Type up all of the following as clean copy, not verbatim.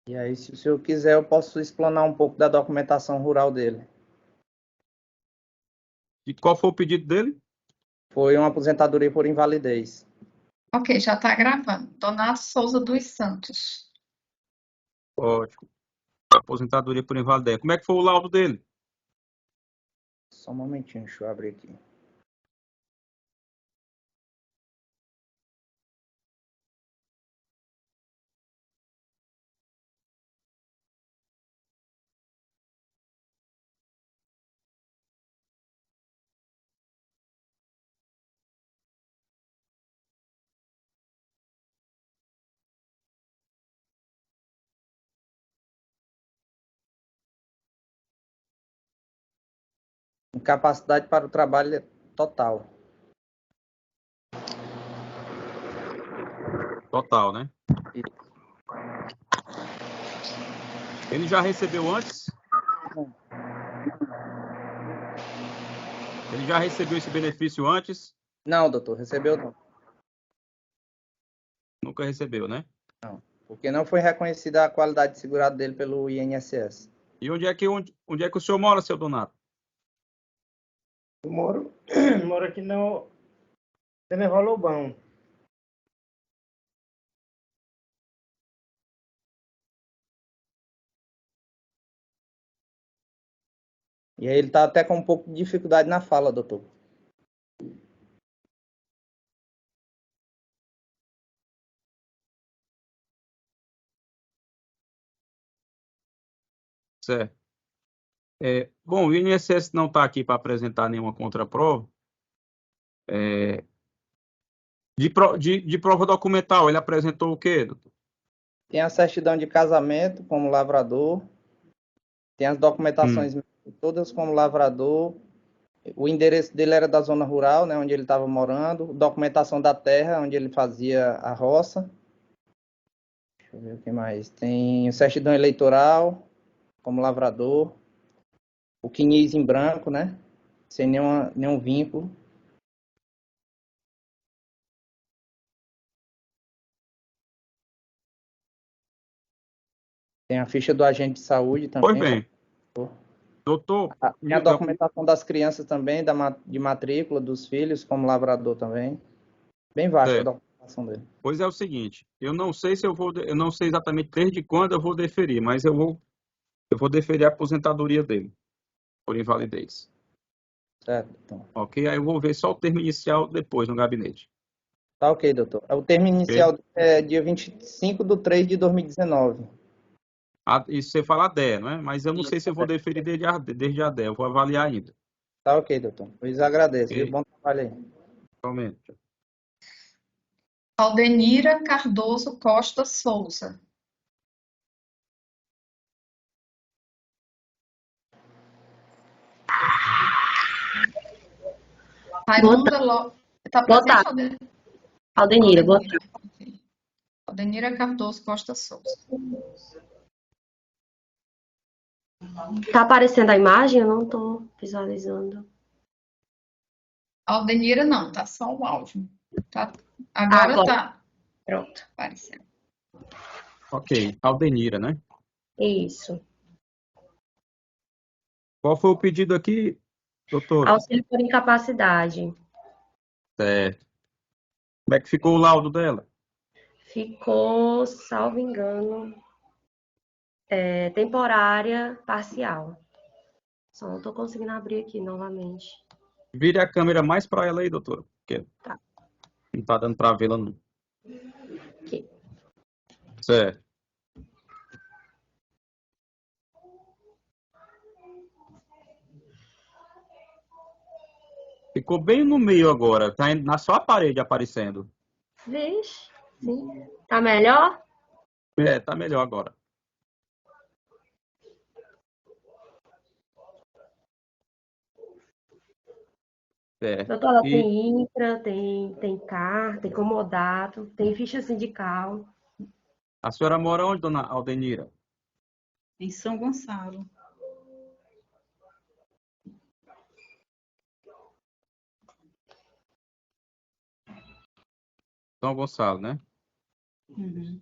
E aí, se o senhor quiser, eu posso explanar um pouco da documentação rural dele. E qual foi o pedido dele? Foi uma aposentadoria por invalidez. Ok, já está gravando. Donato Souza dos Santos. Ótimo. Aposentadoria por invalidez. Como é que foi o laudo dele? Só um momentinho, deixa eu abrir aqui. Incapacidade para o trabalho total. Total, né? Isso. Ele já recebeu antes? Ele já recebeu esse benefício antes? Não, doutor, recebeu não. Nunca recebeu, né? Não, porque não foi reconhecida a qualidade de segurado dele pelo INSS. E onde é que o senhor mora, seu Donato? Eu moro aqui no General Lobão. E aí ele está até com um pouco de dificuldade na fala, doutor. Certo. Bom, o INSS não está aqui para apresentar nenhuma contraprova. De prova documental, ele apresentou o quê, doutor? Tem a certidão de casamento como lavrador, tem as documentações todas como lavrador, o endereço dele era da zona rural, né, onde ele estava morando, documentação da terra, onde ele fazia a roça. Deixa eu ver o que mais. Tem certidão eleitoral como lavrador, o CNIS em branco, né, sem nenhum vínculo. Tem a ficha do agente de saúde também. Pois bem. Doutor... Tem a documentação das crianças também, de matrícula dos filhos, como lavrador também. Bem vasta a documentação dele. Pois é o seguinte, eu não sei exatamente desde quando eu vou deferir, mas eu vou deferir a aposentadoria dele, por invalidez. Certo, então. Ok? Aí eu vou ver só o termo inicial depois no gabinete. Tá ok, doutor. O termo inicial é dia 25/3/2019. Isso você fala DE, não é? Mas eu não sei se eu vou deferir desde a DE, eu vou avaliar ainda. Tá ok, doutor. Pois agradeço, viu? Bom trabalho aí. Somente. Aldenira Cardoso Costa Souza. Raimunda Lopes. Está presente, Aldenira? Aldenira, boa tarde. Aldenira Cardoso Costa Souza. Tá aparecendo a imagem? Eu não estou visualizando. Aldenira não, tá só o áudio. Tá, agora tá. Pronto. Aparecendo. Ok, Aldenira, né? Isso. Qual foi o pedido aqui, doutor? Auxílio por incapacidade. Certo. Como é que ficou o laudo dela? Ficou, salvo engano, temporária parcial. Só não estou conseguindo abrir aqui novamente. Vire a câmera mais para ela aí, doutora. Porque Tá. não está dando para vê-la, não. Aqui. Certo. Ficou bem no meio agora. Tá na sua parede aparecendo. Vixe, sim. Tá melhor? Tá melhor agora. Doutora, tem INCRA, tem CAR, tem comodato, tem ficha sindical. A senhora mora onde, dona Aldenira? Em São Gonçalo. São Gonçalo, né? Uhum.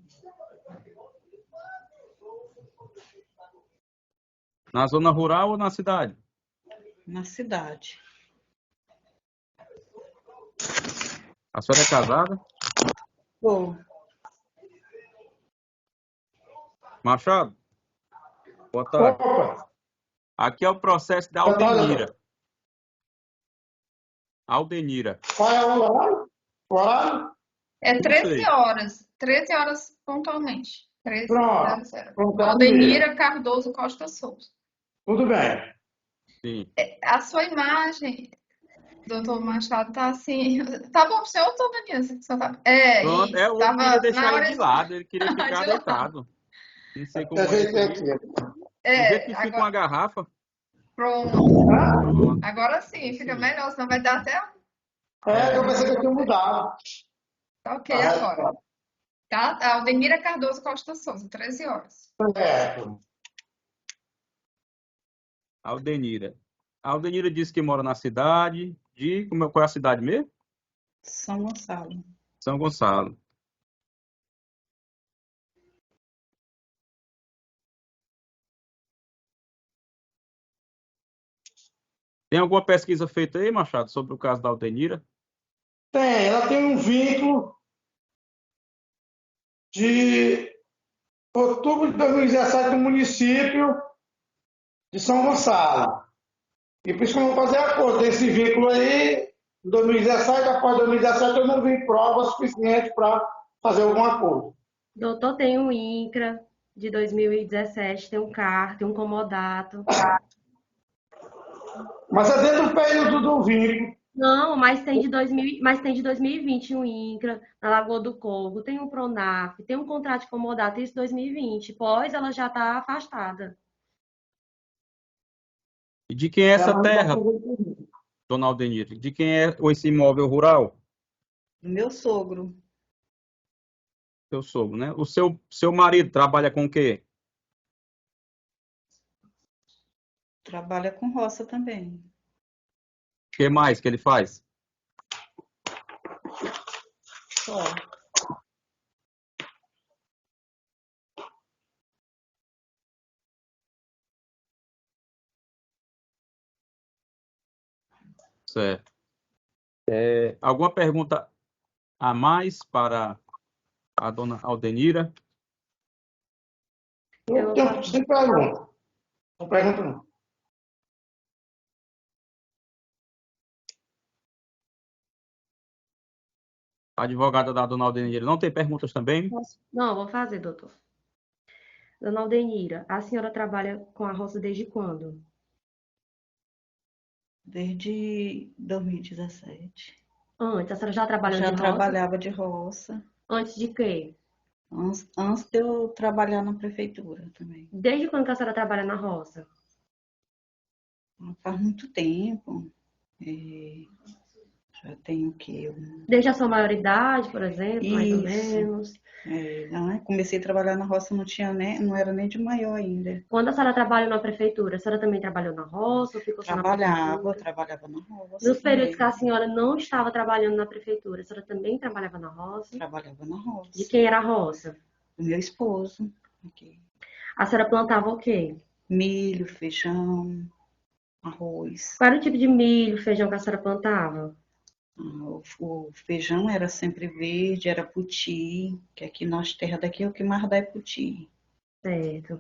Na zona rural ou na cidade? Na cidade. A senhora é casada? Pô, Machado? Boa tarde. Opa, Aqui é o processo da boa tarde, Aldenira. Aldenira. qual é o horário? O horário? É Não 13 sei. horas. 13 horas pontualmente. 13 Pronto. 00. Pronto, Aldenira Cardoso Costa Souza. Tudo bem. Sim. A sua imagem, doutor Machado, tá assim. Tá bom pro senhor, doutor Daniel? Pronto, Isso. o outro queria Tava deixar na ele hora de lado, ele queria de ficar lado. deitado. Não sei como é Ajeitei isso. aqui. Do jeito que fica Agora, uma garrafa. pronto. Hã? Pronto. Agora sim, fica melhor, senão vai dar até. Eu pensei que eu tinha mudado. Tá ok agora. Tá? Aldenira Cardoso Costa Souza, 13 horas. Correto. Aldenira. A Aldenira disse que mora na cidade de... Qual é a cidade mesmo? São Gonçalo. São Gonçalo. Tem alguma pesquisa feita aí, Machado, sobre o caso da Aldenira? Tem, ela tem um vínculo de outubro de 2017 no município de São Gonçalo. E por isso que eu vou fazer acordo desse vínculo aí, em 2017, após 2017 eu não vi prova suficiente para fazer algum acordo. Doutor, tem um INCRA de 2017, tem um CAR, tem um comodato. Mas é dentro do período do vínculo. Não, mas tem de 2020 um INCRA na Lagoa do Corvo, tem um PRONAF, tem um contrato de comodato, isso 2020. Pós, ela já está afastada. E de quem é essa Ela não terra, vai fazer. dona Aldenira? De quem é esse imóvel rural? Do meu sogro. Seu sogro, né? O seu marido trabalha com o quê? Trabalha com roça também. O que mais que ele faz? Só. Certo. Alguma pergunta a mais para a dona Aldenira? Eu tenho sem pergunta. Não pergunta não. A advogada da dona Aldenira não tem perguntas também? Não, vou fazer, doutor. Dona Aldenira, a senhora trabalha com a roça desde quando? Desde 2017. Antes, a senhora já trabalhou Já de roça? trabalhava de roça. Antes de quê? Antes de eu trabalhar na prefeitura também. Desde quando que a senhora trabalha na roça? Faz muito tempo. Já tenho o quê? Desde a sua maioridade, por exemplo, mais ou Isso. menos. Comecei a trabalhar na roça, não era nem de maior ainda. Quando a senhora trabalhou na prefeitura, a senhora também trabalhou na roça ou ficou só na prefeitura? Trabalhava na roça. Nos períodos também. que a senhora não estava trabalhando na prefeitura, a senhora também trabalhava na roça? Trabalhava na roça. De quem era a roça? Do meu esposo. Aqui. A senhora plantava o quê? Milho, feijão, arroz. Qual era o tipo de milho, feijão que a senhora plantava? O feijão era sempre verde, era puti, que aqui nas terras daqui o que mais dá é puti. Certo.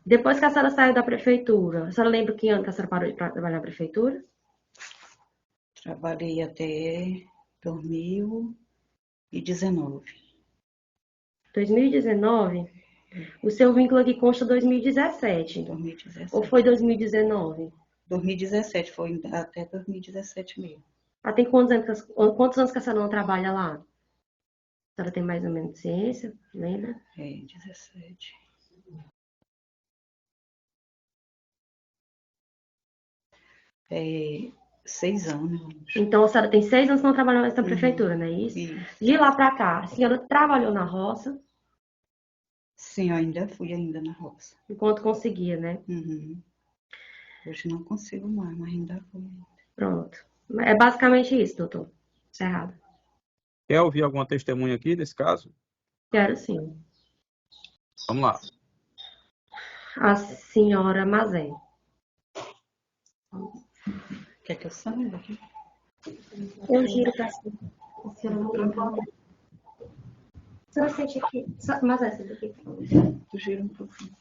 Depois que a senhora saiu da prefeitura, a senhora lembra que ano que a senhora parou de trabalhar na prefeitura? Trabalhei até 2019. 2019? O seu vínculo aqui consta 2017. 2017. Ou foi 2019? 2017, foi até 2017 mesmo. Tem quantos anos que a senhora não trabalha lá? A senhora tem mais ou menos ciência? Lembra? 17. É 6 anos. Então a senhora tem 6 anos que não trabalha mais na prefeitura, não é isso? Isso. De lá pra cá, a senhora trabalhou na roça? Sim, eu ainda fui na roça. Enquanto conseguia, né? Uhum. Hoje não consigo mais, mas ainda fui. Pronto. É basicamente isso, doutor. Cerrado. Quer ouvir alguma testemunha aqui desse caso? Quero sim. Vamos lá. A senhora Mazé. Quer que eu saiba aqui? Eu giro para a senhora Mazé. A senhora sente aqui. Mazé, sente aqui. Tu gira um pouquinho.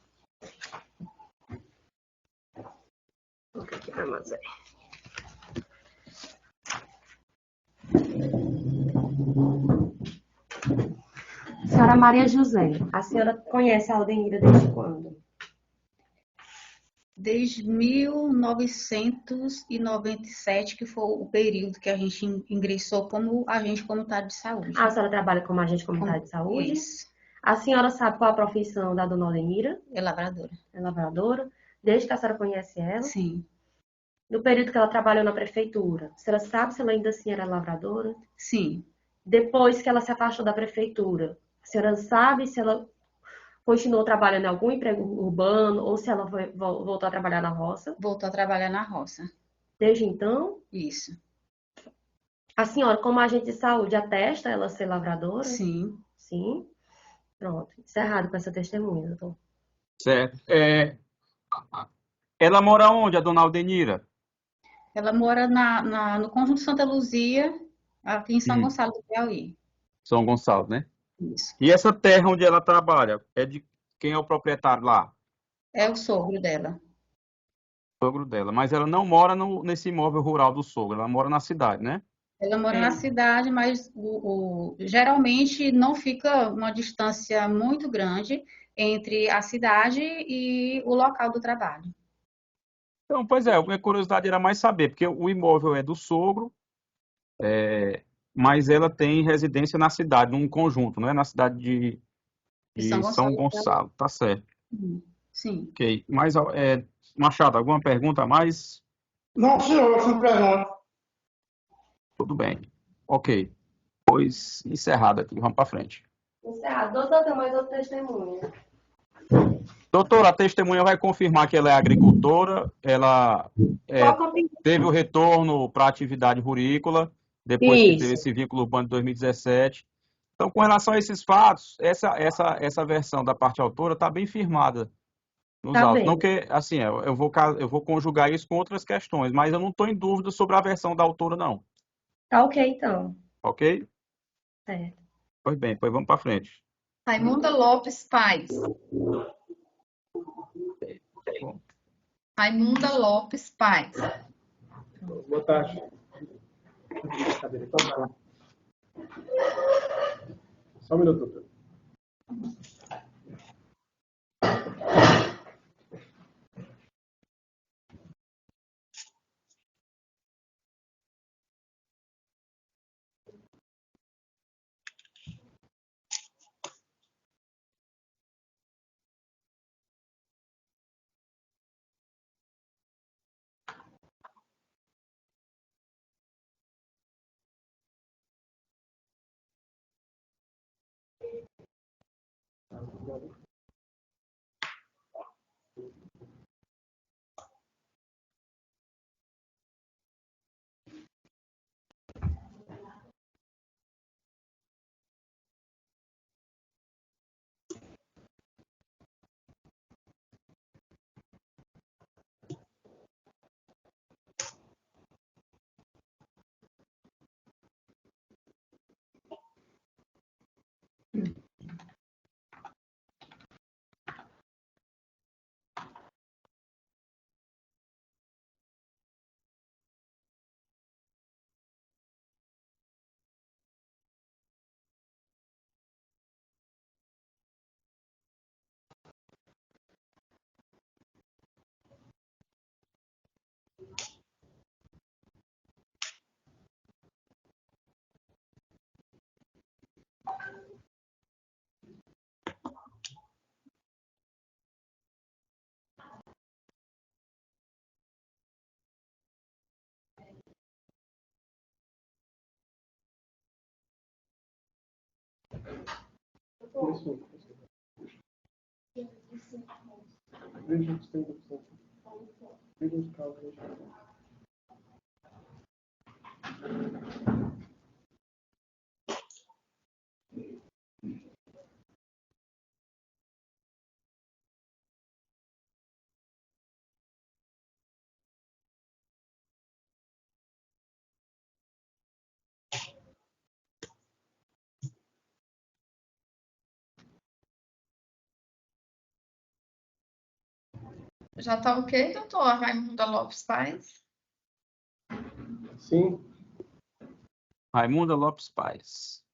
Vou aqui para Mazé. Senhora Maria José, a senhora conhece a Aldenira desde quando? Desde 1997, que foi o período que a gente ingressou como agente comunitário de saúde. A senhora trabalha como agente comunitário de saúde? Isso. A senhora sabe qual a profissão da dona Aldenira? É lavradora. É lavradora. Desde que a senhora conhece ela? Sim. No período que ela trabalhou na prefeitura, a senhora sabe se ela ainda assim era lavradora? Sim. Depois que ela se afastou da prefeitura, a senhora sabe se ela continuou trabalhando em algum emprego urbano ou se ela voltou a trabalhar na roça? Voltou a trabalhar na roça. Desde então? Isso. A senhora, como agente de saúde, atesta ela ser lavradora? Sim. Sim. Pronto. Encerrado com essa testemunha, doutor. Certo. Ela mora onde, a dona Aldenira? Ela mora no Conjunto Santa Luzia, aqui em São Gonçalo do Piauí. São Gonçalo, né? Isso. E essa terra onde ela trabalha, é de quem é o proprietário lá? É o sogro dela. O sogro dela. Mas ela não mora nesse imóvel rural do sogro, ela mora na cidade, né? Ela mora na cidade, mas geralmente não fica uma distância muito grande entre a cidade e o local do trabalho. Então, pois é, a minha curiosidade era mais saber, porque o imóvel é do sogro, mas ela tem residência na cidade, num conjunto, não é? Na cidade De de São Gonçalo, tá certo. Sim. Ok. Mas, Machado, alguma pergunta a mais? Não, senhor, sem pergunta. Tudo bem. Ok. Pois encerrado aqui, vamos para frente. Encerrado. Doutor, tem mais outra testemunha. Doutora, a testemunha vai confirmar que ela é agricultora, ela teve o retorno para a atividade rurícola, depois que teve esse vínculo urbano de 2017. Então, com relação a esses fatos, essa versão da parte autora está bem firmada nos Tá autos. bem. Não que, assim, eu vou conjugar isso com outras questões, mas eu não estou em dúvida sobre a versão da autora, não. Tá ok, então. Ok? Certo. Pois bem, pois vamos para frente. Raimunda Lopes Paz. Raimunda Lopes Paz. Boa tarde. Só um minuto, doutor. Veja os 30%. Veja os cálculos. Já está ok, doutor Raimunda Lopes Paes? Sim. Raimunda Lopes Paes.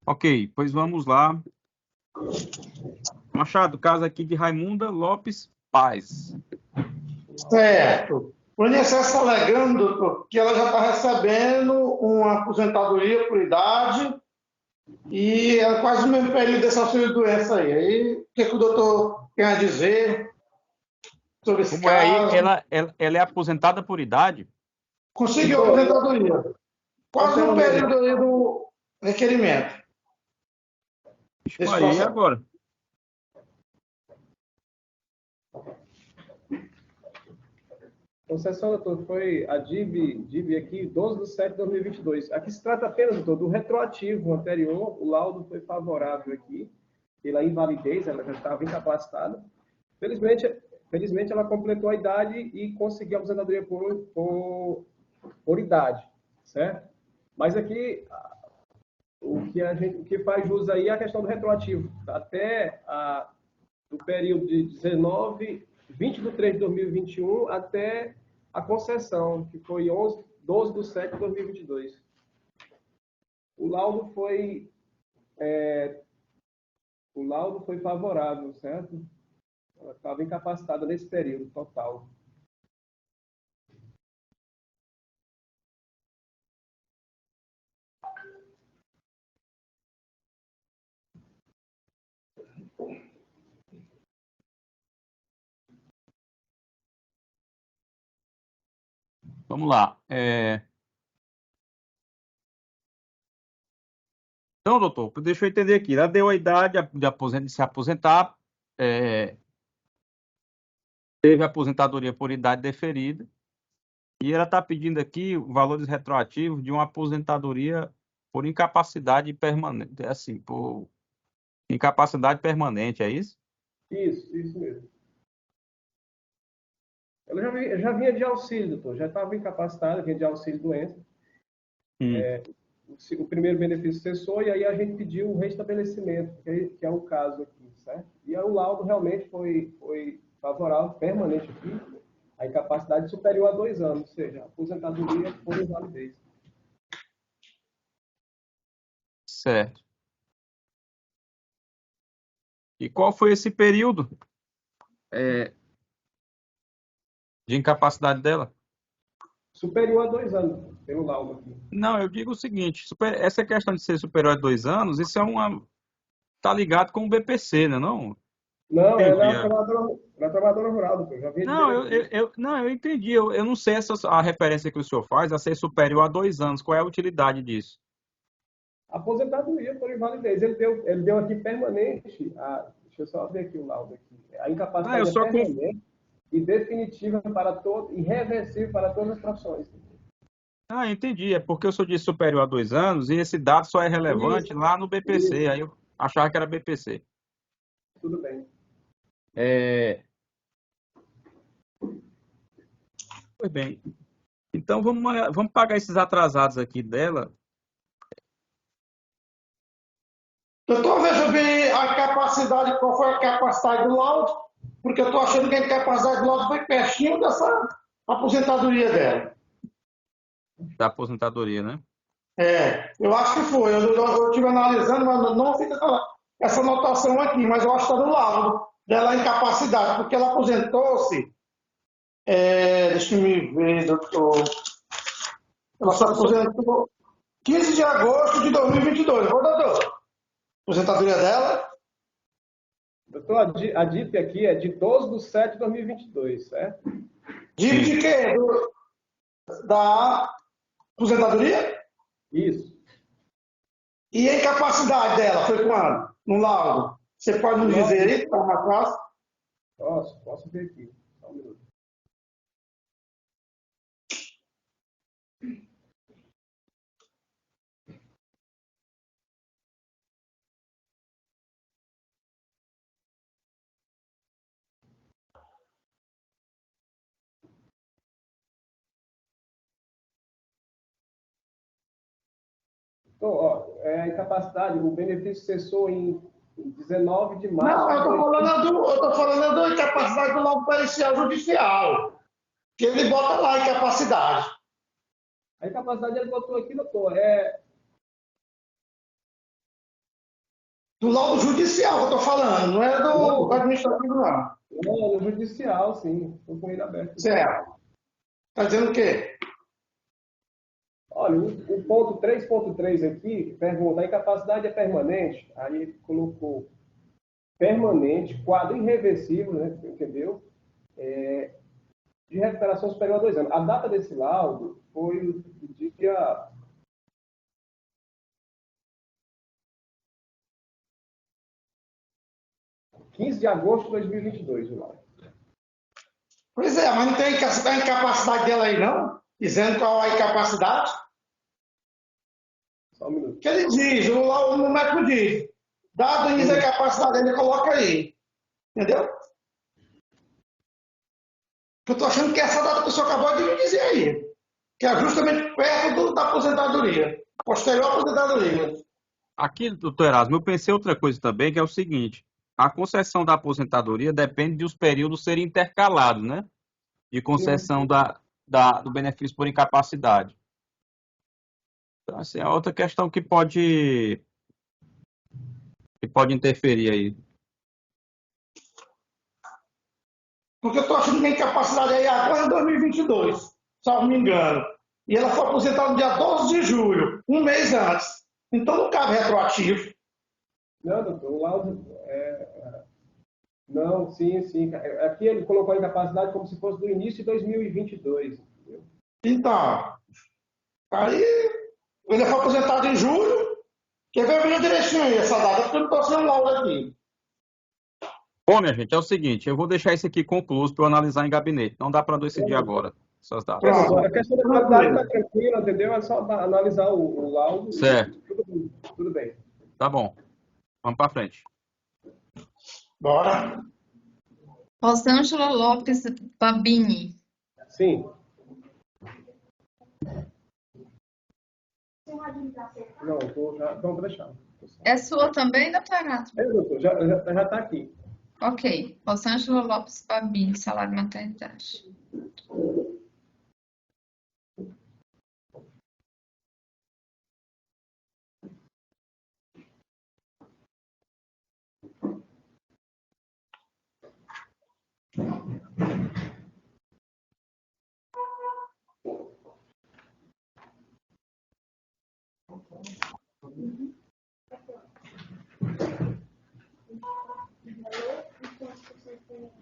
Ok, pois vamos lá. Machado, caso aqui de Raimunda Lopes Paes. Certo. O INSS está alegando, doutor, que ela já está recebendo uma aposentadoria por idade e é quase o mesmo período desse auxílio-doença aí. Aí, o que o doutor tem a dizer sobre esse Como é aí? caso? Ela é aposentada por idade? Conseguiu a aposentadoria. Quase no período aí do requerimento. Aí agora. Concessão, doutor, foi a DIB aqui, 12 de setembro de 2022. Aqui se trata apenas, doutor, do retroativo anterior. O laudo foi favorável aqui pela invalidez, ela já estava incapacitada. Felizmente ela completou a idade e conseguiu a aposentadoria por idade, certo? Mas aqui, o que faz jus aí é a questão do retroativo. Até do período de 20 de 3 de 2021 até a concessão, que foi 12 de 7 de 2022. O laudo foi favorável, certo? Ela estava incapacitada nesse período total. Vamos lá. Então, doutor, deixa eu entender aqui. Ela deu a idade de se aposentar, teve aposentadoria por idade deferida, e ela está pedindo aqui valores retroativos de uma aposentadoria por incapacidade permanente, assim, por incapacidade permanente, é isso? Isso mesmo. Ela já vinha de auxílio, doutor, já estava incapacitada, vinha de auxílio-doença. O primeiro benefício cessou e aí a gente pediu o restabelecimento, que é o caso aqui, certo? E aí o laudo realmente foi favorável, permanente aqui, a incapacidade superior a 2 anos, ou seja, a aposentadoria por invalidez. Certo. E qual foi esse período de incapacidade dela? Superior a 2 anos, pelo laudo aqui. Não, eu digo o seguinte, essa questão de ser superior a 2 anos, isso tá ligado com o BPC, né, não? Não, Entendi. ela é trabalhadora rural, doutor. Já vi Não, eu entendi. Eu não sei a referência que o senhor faz a ser superior a 2 anos. Qual é a utilidade disso? Aposentadoria por invalidez. Ele deu aqui permanente. Deixa eu só ver aqui o laudo aqui. A incapacidade é permanente e definitiva para todo, irreversível para todas as profissões. Entendi. É porque eu sou de superior a 2 anos e esse dado só é relevante lá no BPC. Isso. Aí eu achava que era BPC. Tudo bem. Pois bem. Então vamos pagar esses atrasados aqui dela. Doutor, veja bem a capacidade, qual foi a capacidade do laudo, porque eu estou achando que a incapacidade do laudo foi pertinho dessa aposentadoria dela. Da aposentadoria, né? Eu acho que foi. Eu estive analisando, mas não fica essa anotação aqui, mas eu acho que está no laudo dela a incapacidade, porque ela aposentou-se. Deixa eu me ver, doutor. Ela se aposentou 15 de agosto de 2022. Ô, doutor, aposentadoria dela? Doutor, a DIP aqui é de 12 de 7 de 2022, certo? DIP de quê? Da aposentadoria? Isso. E a incapacidade dela foi quando? No laudo? Você pode nos dizer aí, para mais fácil? Posso ver aqui. Só um minuto. Então, a incapacidade, o benefício cessou em em 19 de Não, março. eu estou falando da incapacidade do laudo pericial judicial, que ele bota lá incapacidade. A incapacidade ele botou aqui, doutor, Do laudo judicial que eu estou falando, não é do administrativo, não. Não, no judicial, sim. Estou com ele aberto. Certo. Está dizendo o quê? Olha, o ponto 3.3 aqui pergunta: a incapacidade é permanente? Aí ele colocou permanente, quadro irreversível, né? Entendeu? De recuperação superior a 2 anos. A data desse laudo foi o dia 15 de agosto de 2022, o laudo. Pois é, mas não tem a incapacidade dela aí, não? Dizendo qual é a incapacidade? Só um minuto. O que ele diz, o médico diz. Dado início a incapacidade, ele coloca aí. Entendeu? Eu estou achando que essa data que o senhor acabou de me dizer aí, que é justamente perto da aposentadoria, posterior à aposentadoria. Aqui, doutor Erasmo, eu pensei outra coisa também, que é o seguinte: a concessão da aposentadoria depende dos períodos serem intercalados, né? De concessão do benefício por incapacidade. Então, assim, é outra questão que pode interferir aí. Porque eu estou achando que a incapacidade aí agora em 2022, salvo me engano. E ela foi aposentada no dia 12 de julho, um mês antes. Então não cabe retroativo. Não, doutor, o laudo Não, sim, sim. Aqui ele colocou a incapacidade como se fosse do início de 2022. Entendeu? Então, aí ele foi aposentado em julho. Quer ver bem direitinho aí essa data? Porque eu não estou sendo laudo aqui. Bom, minha gente, é o seguinte: eu vou deixar isso aqui concluído para eu analisar em gabinete. Não dá para decidir agora essas datas. Pronto. A questão da qualidade está tranquila, entendeu? É só analisar o laudo. Certo. Tudo bem. Tá bom. Vamos para frente. Bora. Rosângela Lopes Babini. Sim. Não, vamos deixar. É sua também, doutor Erasmo? Doutor, já está aqui. Ok. Rosângela Lopes Babini, salário de maternidade.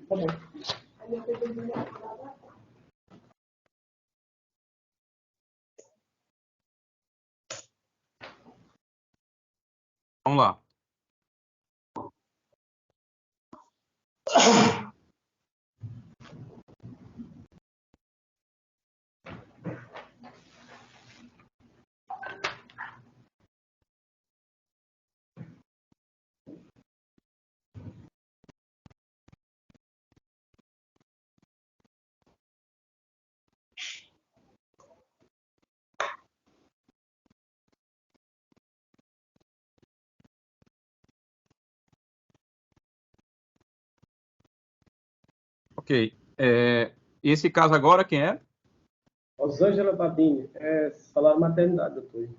Tá bom. Vamos lá. Ok. Esse caso agora, quem é? Rosângela Babini, salário maternidade, doutor.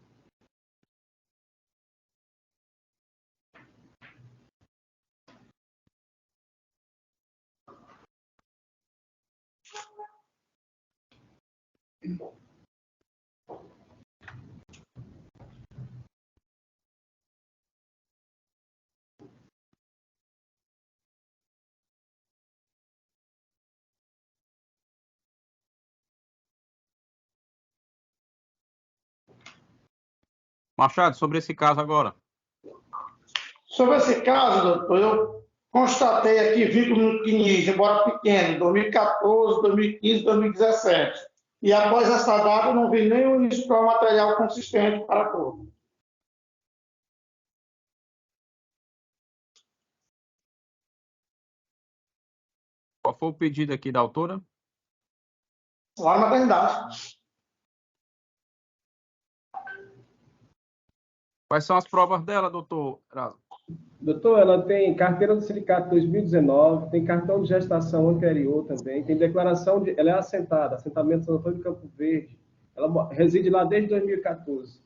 Machado, sobre esse caso agora. Sobre esse caso, doutor, eu constatei aqui vínculo no CNIS, embora pequeno, 2014, 2015, 2017. E após essa data, não vi nenhum estudo material consistente para corpo. Qual foi o pedido aqui da autora? Lá na maternidade. Quais são as provas dela, doutor Erasmo? Doutor, ela tem carteira do sindicato 2019, tem cartão de gestação anterior também, tem declaração de. Ela é assentada, assentamento São Antônio de Campo Verde. Ela reside lá desde 2014.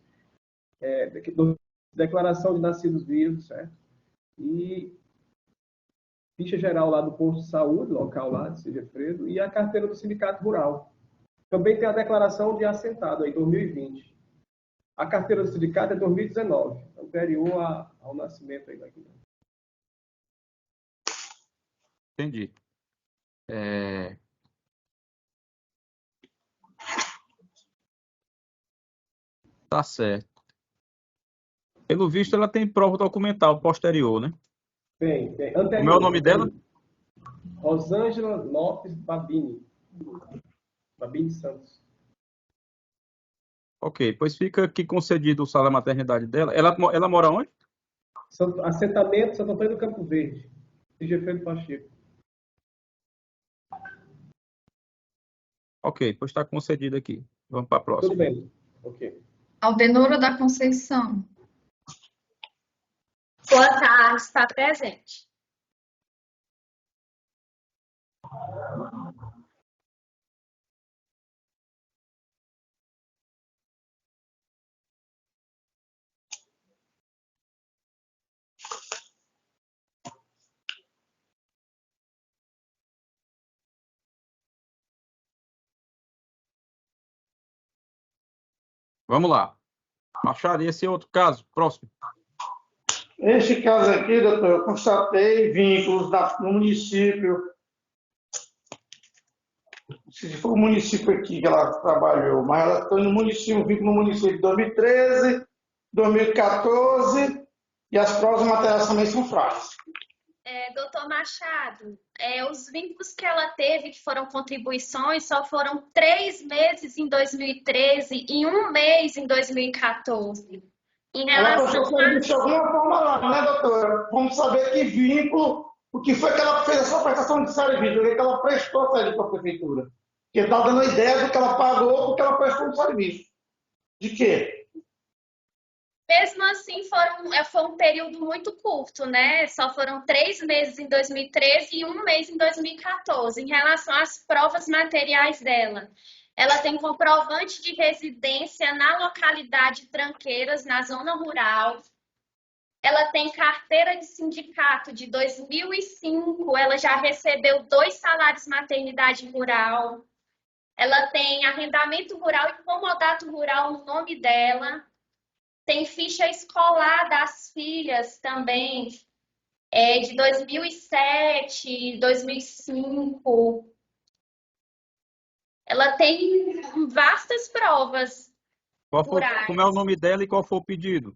Declaração de nascidos vivos, certo? E ficha geral lá do posto de saúde, local lá de Sigefredo, e a carteira do sindicato rural. Também tem a declaração de assentado aí, 2020. A carteira do sindicato é 2019, anterior ao nascimento aí da criança. Entendi. Tá certo. Pelo visto, ela tem prova documental posterior, né? Tem. Como é o nome dela? Rosângela Lopes Babini. Babini Santos. Ok, pois fica aqui concedido o salário maternidade dela. Ela mora onde? Assentamento Santo Antônio do Campo Verde. Sigefredo Pacheco. Ok, pois está concedido aqui. Vamos para a próxima. Tudo bem. Ok. Aldenora da Conceição. Boa tarde, está presente. Vamos lá. Machado, e esse é outro caso? Próximo. Este caso aqui, doutor, eu constatei vínculos no município. Se for o município aqui que ela trabalhou, mas ela está no município, vínculo no município de 2013, 2014, e as provas materiais também são frágeis. Doutor Machado, os vínculos que ela teve, que foram contribuições, só foram 3 meses em 2013 e 1 mês em 2014. Ela prestou serviço de alguma forma lá, né, doutora? Vamos saber que vínculo, o que foi que ela fez a sua prestação de serviço, o que ela prestou serviço para a prefeitura. Porque está dando a ideia do que ela pagou porque ela prestou um serviço. De quê? Mesmo assim, foi um período muito curto, né? Só foram 3 meses em 2013 e 1 mês em 2014. Em relação às provas materiais dela, ela tem comprovante de residência na localidade Tranqueiras, na zona rural. Ela tem carteira de sindicato de 2005. Ela já recebeu 2 salários maternidade rural. Ela tem arrendamento rural e comodato rural no nome dela. Tem ficha escolar das filhas também, de 2007, 2005. Ela tem vastas provas rurais. Como é o nome dela e qual foi o pedido?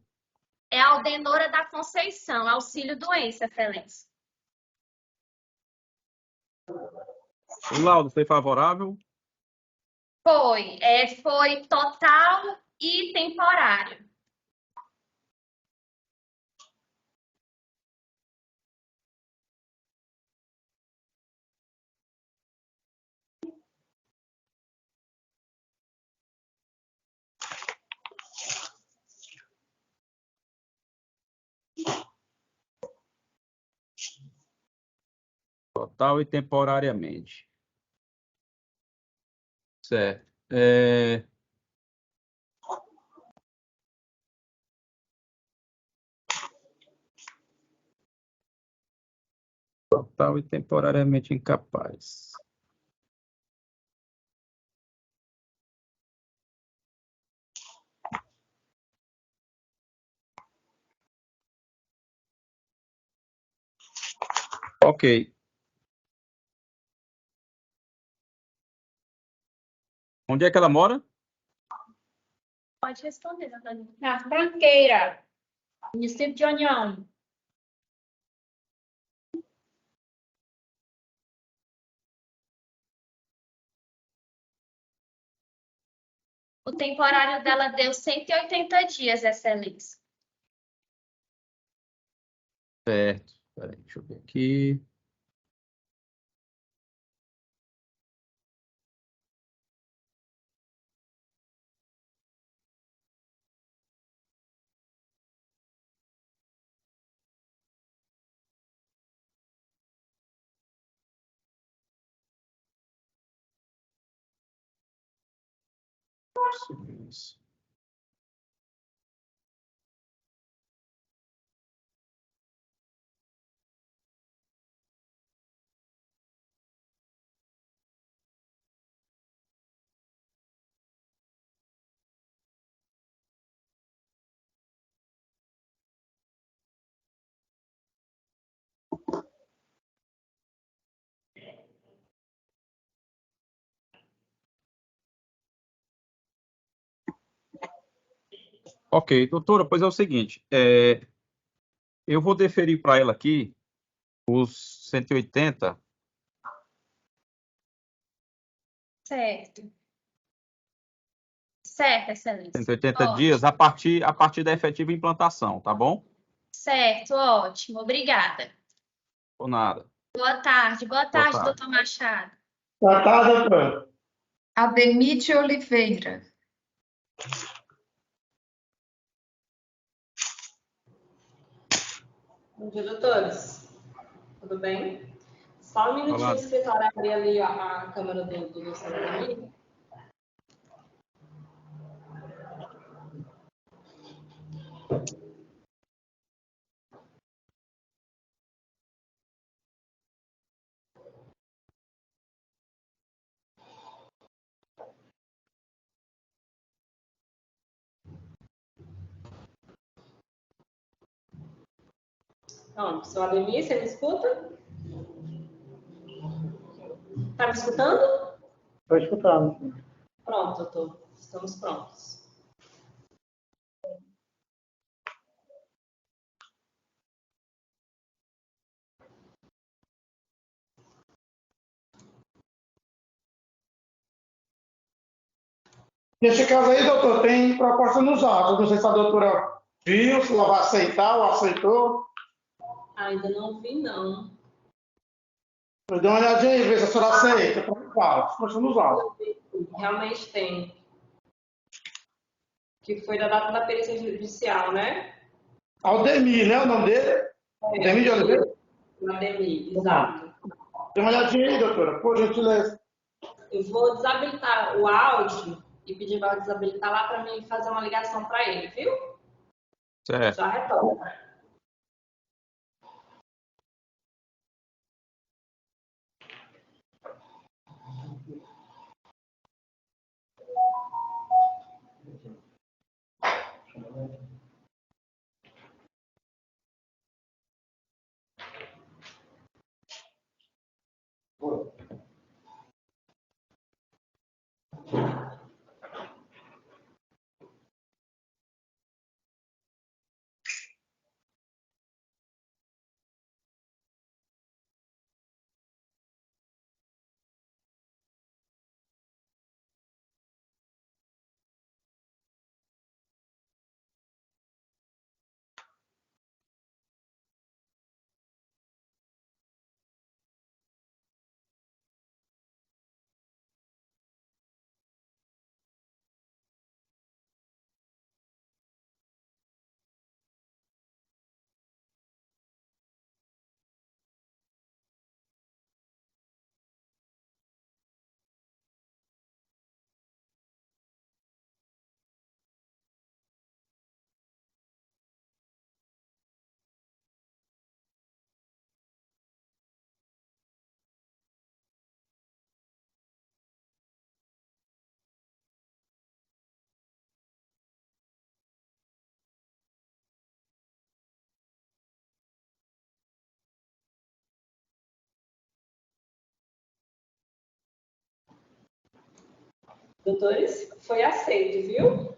É a Aldenora da Conceição, auxílio doença, Excelência. O laudo foi favorável? Foi total e temporário. Total e temporariamente. Certo. Total e temporariamente incapaz. Ok. Onde é que ela mora? Pode responder, Dani. Na Tranqueira, município de União. O temporário dela deu 180 dias, Excelência. Certo. Peraí, deixa eu ver aqui. Isso. Ok, doutora, pois é o seguinte, eu vou deferir para ela aqui os 180. Certo. Certo, excelência. 180 Ótimo. dias a partir da efetiva implantação, tá bom? Certo, ótimo. Obrigada. Por nada. Boa tarde. Boa Boa tarde, tarde. doutor Machado. Boa tarde, doutor. Ademite Oliveira. Bom dia, doutores. Tudo bem? Só um minutinho, Olá. o escritório abrir ali a câmera do doutor Ademir. Pronto, seu Ademir, você me escuta? Tá me escutando? Estou escutando. Pronto, doutor. Estamos prontos. Nesse caso aí, doutor, tem proposta nos autos. Não sei se a doutora viu, se ela vai aceitar ou aceitou. Ainda não vi, não. Eu dei uma olhadinha aí, ver se a senhora aceita. Proposta nos autos. Realmente tem. Que foi da data da perícia judicial, né? Aldemir, né? O nome dele? Aldemir de Oliveira? Ademir, exato. Dê uma olhadinha aí, doutora, por gentileza. Eu vou desabilitar o áudio e pedir para desabilitar lá para mim fazer uma ligação para ele, viu? Certo. Já retorno. Doutores, foi aceito, viu?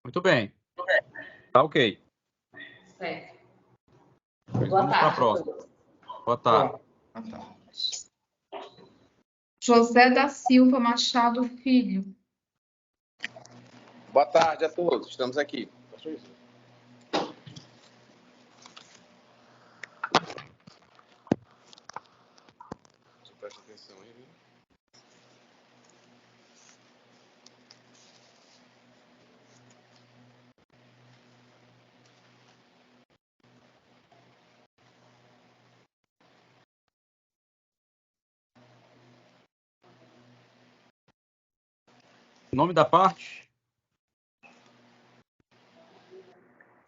Muito bem. Tá ok. Certo. Pois Boa vamos para a tarde, próxima. doutores. Boa tarde. José da Silva Machado Filho. Boa tarde a todos, estamos aqui. Presta atenção aí, viu? Nome da parte?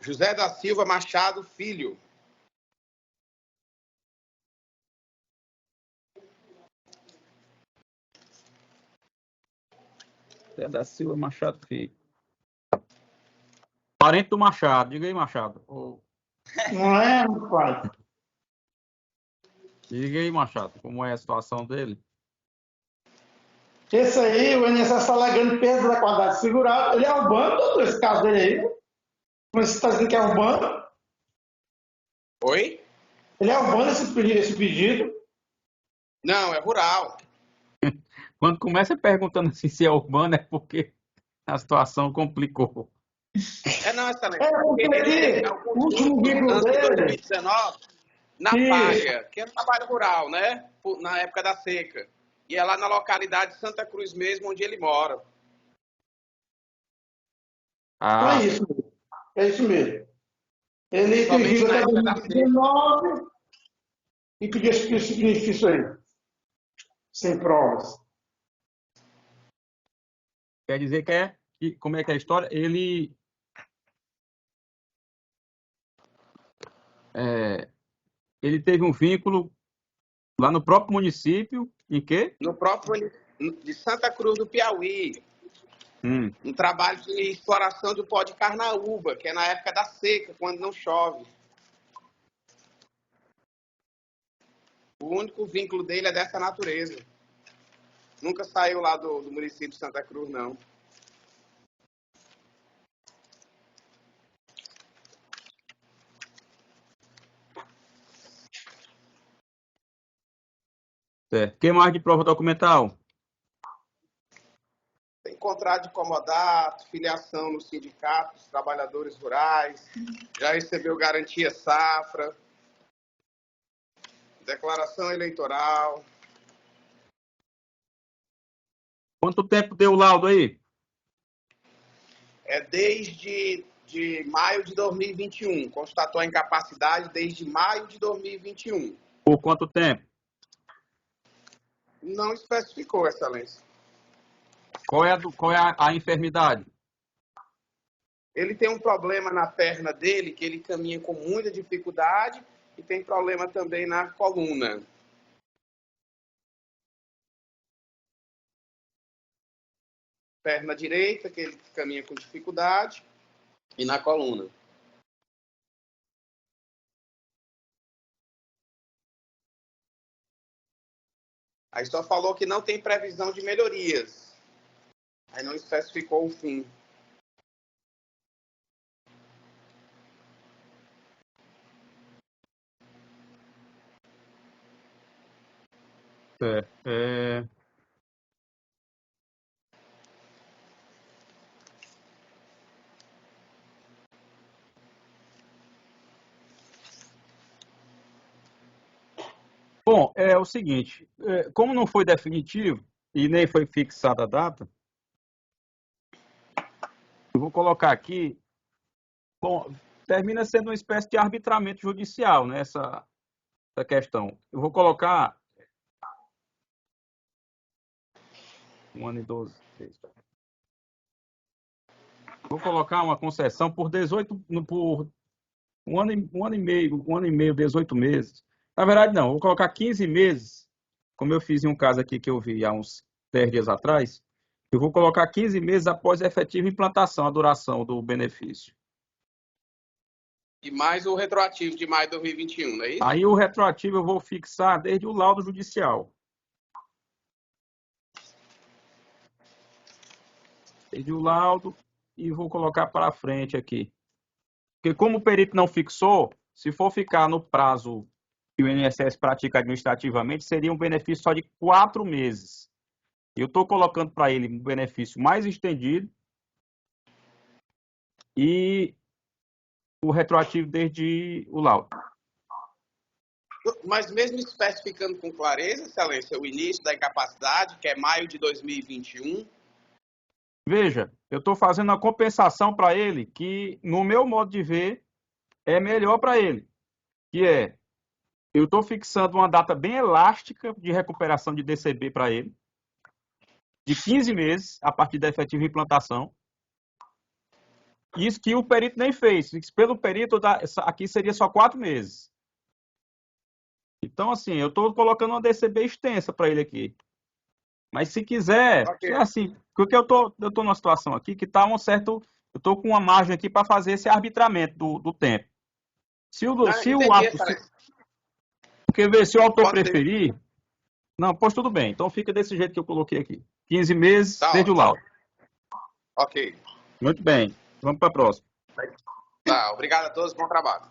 José da Silva Machado Filho. José da Silva Machado Filho. Parente do Machado. Diga aí, Machado. Não é, meu pai? Diga aí, Machado, como é a situação dele? Esse aí, o INSS está alegando perda da qualidade segurada. Ele é urbano, doutor, esse caso dele aí? Como você está dizendo que é urbano? Oi? Ele é urbano esse pedido? Não, é rural. Quando começa perguntando assim se é urbano, é porque a situação complicou. Não, excelente. É, porque aqui, o último vínculo de dele... 2019, na Palha, que é um trabalho rural, né? Na época da seca. E é lá na localidade de Santa Cruz mesmo, onde ele mora. É isso mesmo. É isso mesmo. Ele tem vindo até 2019 e pediu esse benefício aí. Sem provas. Quer dizer que como é que é a história? Ele teve um vínculo lá no próprio município, em quê? No próprio de Santa Cruz do Piauí. Um trabalho de exploração do pó de carnaúba, que é na época da seca, quando não chove. O único vínculo dele é dessa natureza. Nunca saiu lá do município de Santa Cruz, não. Certo. O que mais de prova documental? Tem contrato de comodato, filiação no sindicato dos trabalhadores rurais, já recebeu garantia safra, declaração eleitoral. Quanto tempo deu o laudo aí? É desde maio de 2021. Constatou a incapacidade desde maio de 2021. Por quanto tempo? Não especificou, Excelência. Qual é a enfermidade? Ele tem um problema na perna dele, que ele caminha com muita dificuldade, e tem problema também na coluna. Perna direita, que ele caminha com dificuldade, e na coluna. Aí só falou que não tem previsão de melhorias. Aí não especificou o fim. Bom, é o seguinte, como não foi definitivo e nem foi fixada a data, eu vou colocar aqui, bom, termina sendo uma espécie de arbitramento judicial, né, essa questão. Eu vou colocar 1 ano e 12 meses. Vou colocar uma concessão por 18, por um ano e meio, 18 meses. Na verdade, não, vou colocar 15 meses, como eu fiz em um caso aqui que eu vi há uns 10 dias atrás, eu vou colocar 15 meses após a efetiva implantação, a duração do benefício. E mais o retroativo de maio de 2021, não é isso? Aí o retroativo eu vou fixar desde o laudo judicial. Desde o laudo e vou colocar para frente aqui. Porque como o perito não fixou, se for ficar no prazo que o INSS pratica administrativamente, seria um benefício só de 4 meses. Eu estou colocando para ele um benefício mais estendido e o retroativo desde o laudo. Mas mesmo especificando com clareza, Excelência, o início da incapacidade, que é maio de 2021... Veja, eu estou fazendo uma compensação para ele que, no meu modo de ver, é melhor para ele. Que é, eu estou fixando uma data bem elástica de recuperação de DCB para ele, de 15 meses a partir da efetiva implantação. Isso que o perito nem fez. Pelo perito, aqui seria só 4 meses. Então, assim, eu estou colocando uma DCB extensa para ele aqui. Mas se quiser, okay. Assim, porque eu tô numa situação aqui que está um certo... Eu estou com uma margem aqui para fazer esse arbitramento do tempo. Se o autor preferir... Não, pois tudo bem. Então fica desse jeito que eu coloquei aqui. 15 meses desde o laudo. Ok. Muito bem. Vamos para a próxima. Tá, obrigado a todos. Bom trabalho.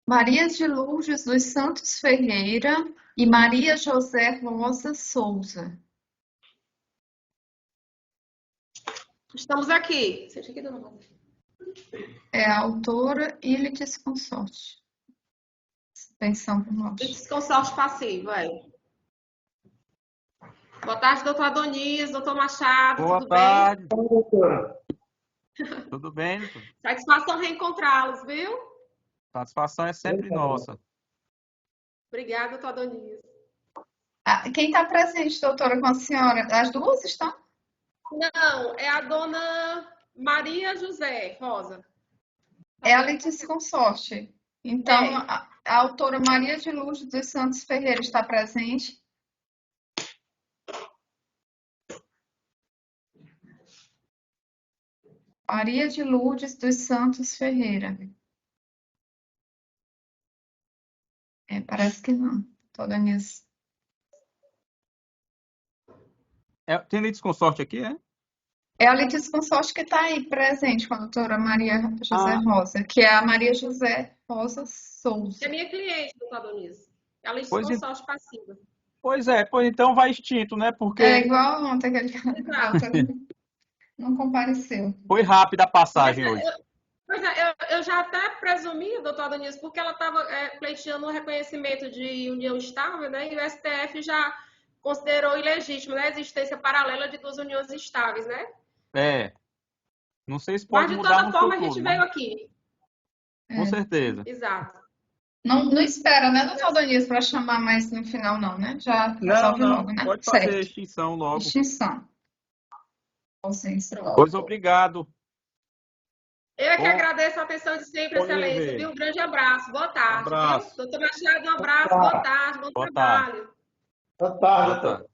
Maria de Lourdes dos Santos Ferreira e Maria José Rosa Souza. Estamos aqui. É a autora e litisconsorte. Pensão por nós. Litisconsorte passivo, Boa tarde, doutor Adonias, doutor Machado. Boa tarde. Tudo bem, doutor? Satisfação reencontrá-los, viu? Satisfação é sempre nossa. Obrigada, doutor Adonias. Quem está presente, doutora, com a senhora? As duas estão? Não, é a dona Maria José Rosa. É a litisconsorte. Então, a autora Maria de Lourdes dos Santos Ferreira está presente? Maria de Lourdes dos Santos Ferreira. Parece que não. Toda nisso. Tem litisconsorte aqui, É a litisconsorte que está aí presente com a doutora Maria José Rosa, que é a Maria José Rosa Souza. É minha cliente, doutor Adonias. É a litisconsorte passiva. Pois então vai extinto, né? Porque... É igual ontem que ele não compareceu. Foi rápida a passagem hoje. Pois é, eu já até presumia, doutor Adonias, porque ela estava pleiteando um reconhecimento de união estável, né? E o STF já considerou ilegítimo, né? A existência paralela de 2 uniões estáveis, né? Não sei se pode mudar no futuro. Mas de toda forma a gente veio aqui. Com certeza. Exato. Não espera, né, doutor Adonias, para chamar mais no final, não, né? Já resolve logo, né? Pode fazer a extinção logo. Extinção. Pois obrigado. Eu que agradeço a atenção de sempre, excelência. Viu? Um grande abraço. Boa tarde. Um abraço. Doutor Machado, um abraço. Boa tarde. Bom trabalho. Boa tarde.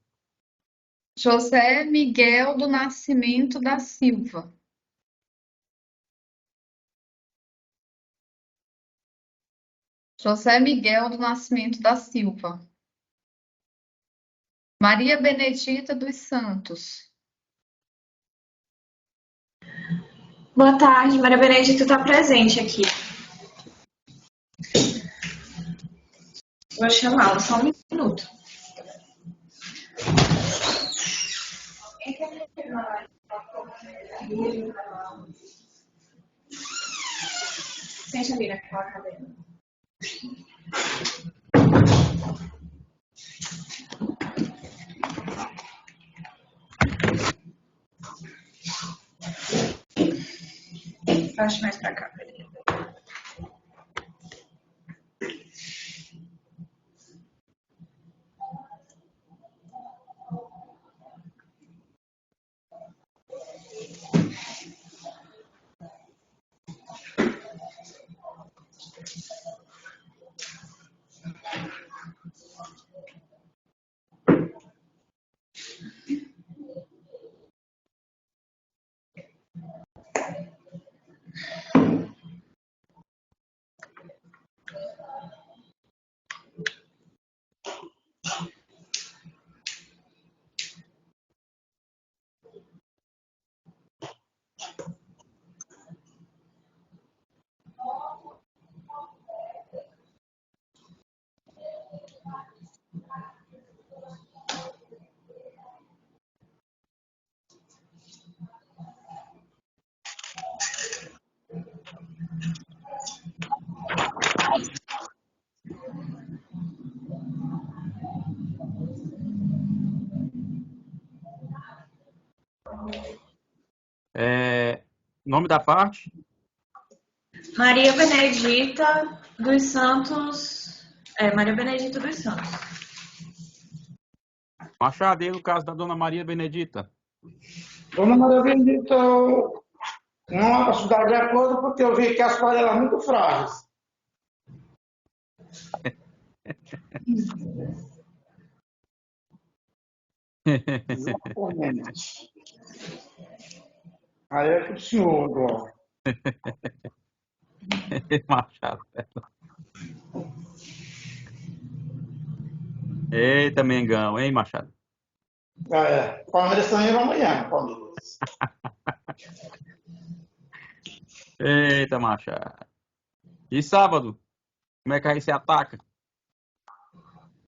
José Miguel do Nascimento da Silva. José Miguel do Nascimento da Silva. Maria Benedita dos Santos. Boa tarde, Maria Benedita está presente aqui. Vou chamá-la, só um minuto. Sente ali naquela cadeira. Feche mais para cá. Nome da parte? Maria Benedita dos Santos. Maria Benedita dos Santos. Machado, e no caso da Dona Maria Benedita? Dona Maria Benedita, não posso dar de acordo porque eu vi que as panelas são muito frágeis. Exatamente. Aí é que o senhor agora. Machado. Eita, Mengão, hein, Machado? Palmeiras também vai amanhã, Palmeiras. Eita, Machado. E sábado? Como é que aí você ataca?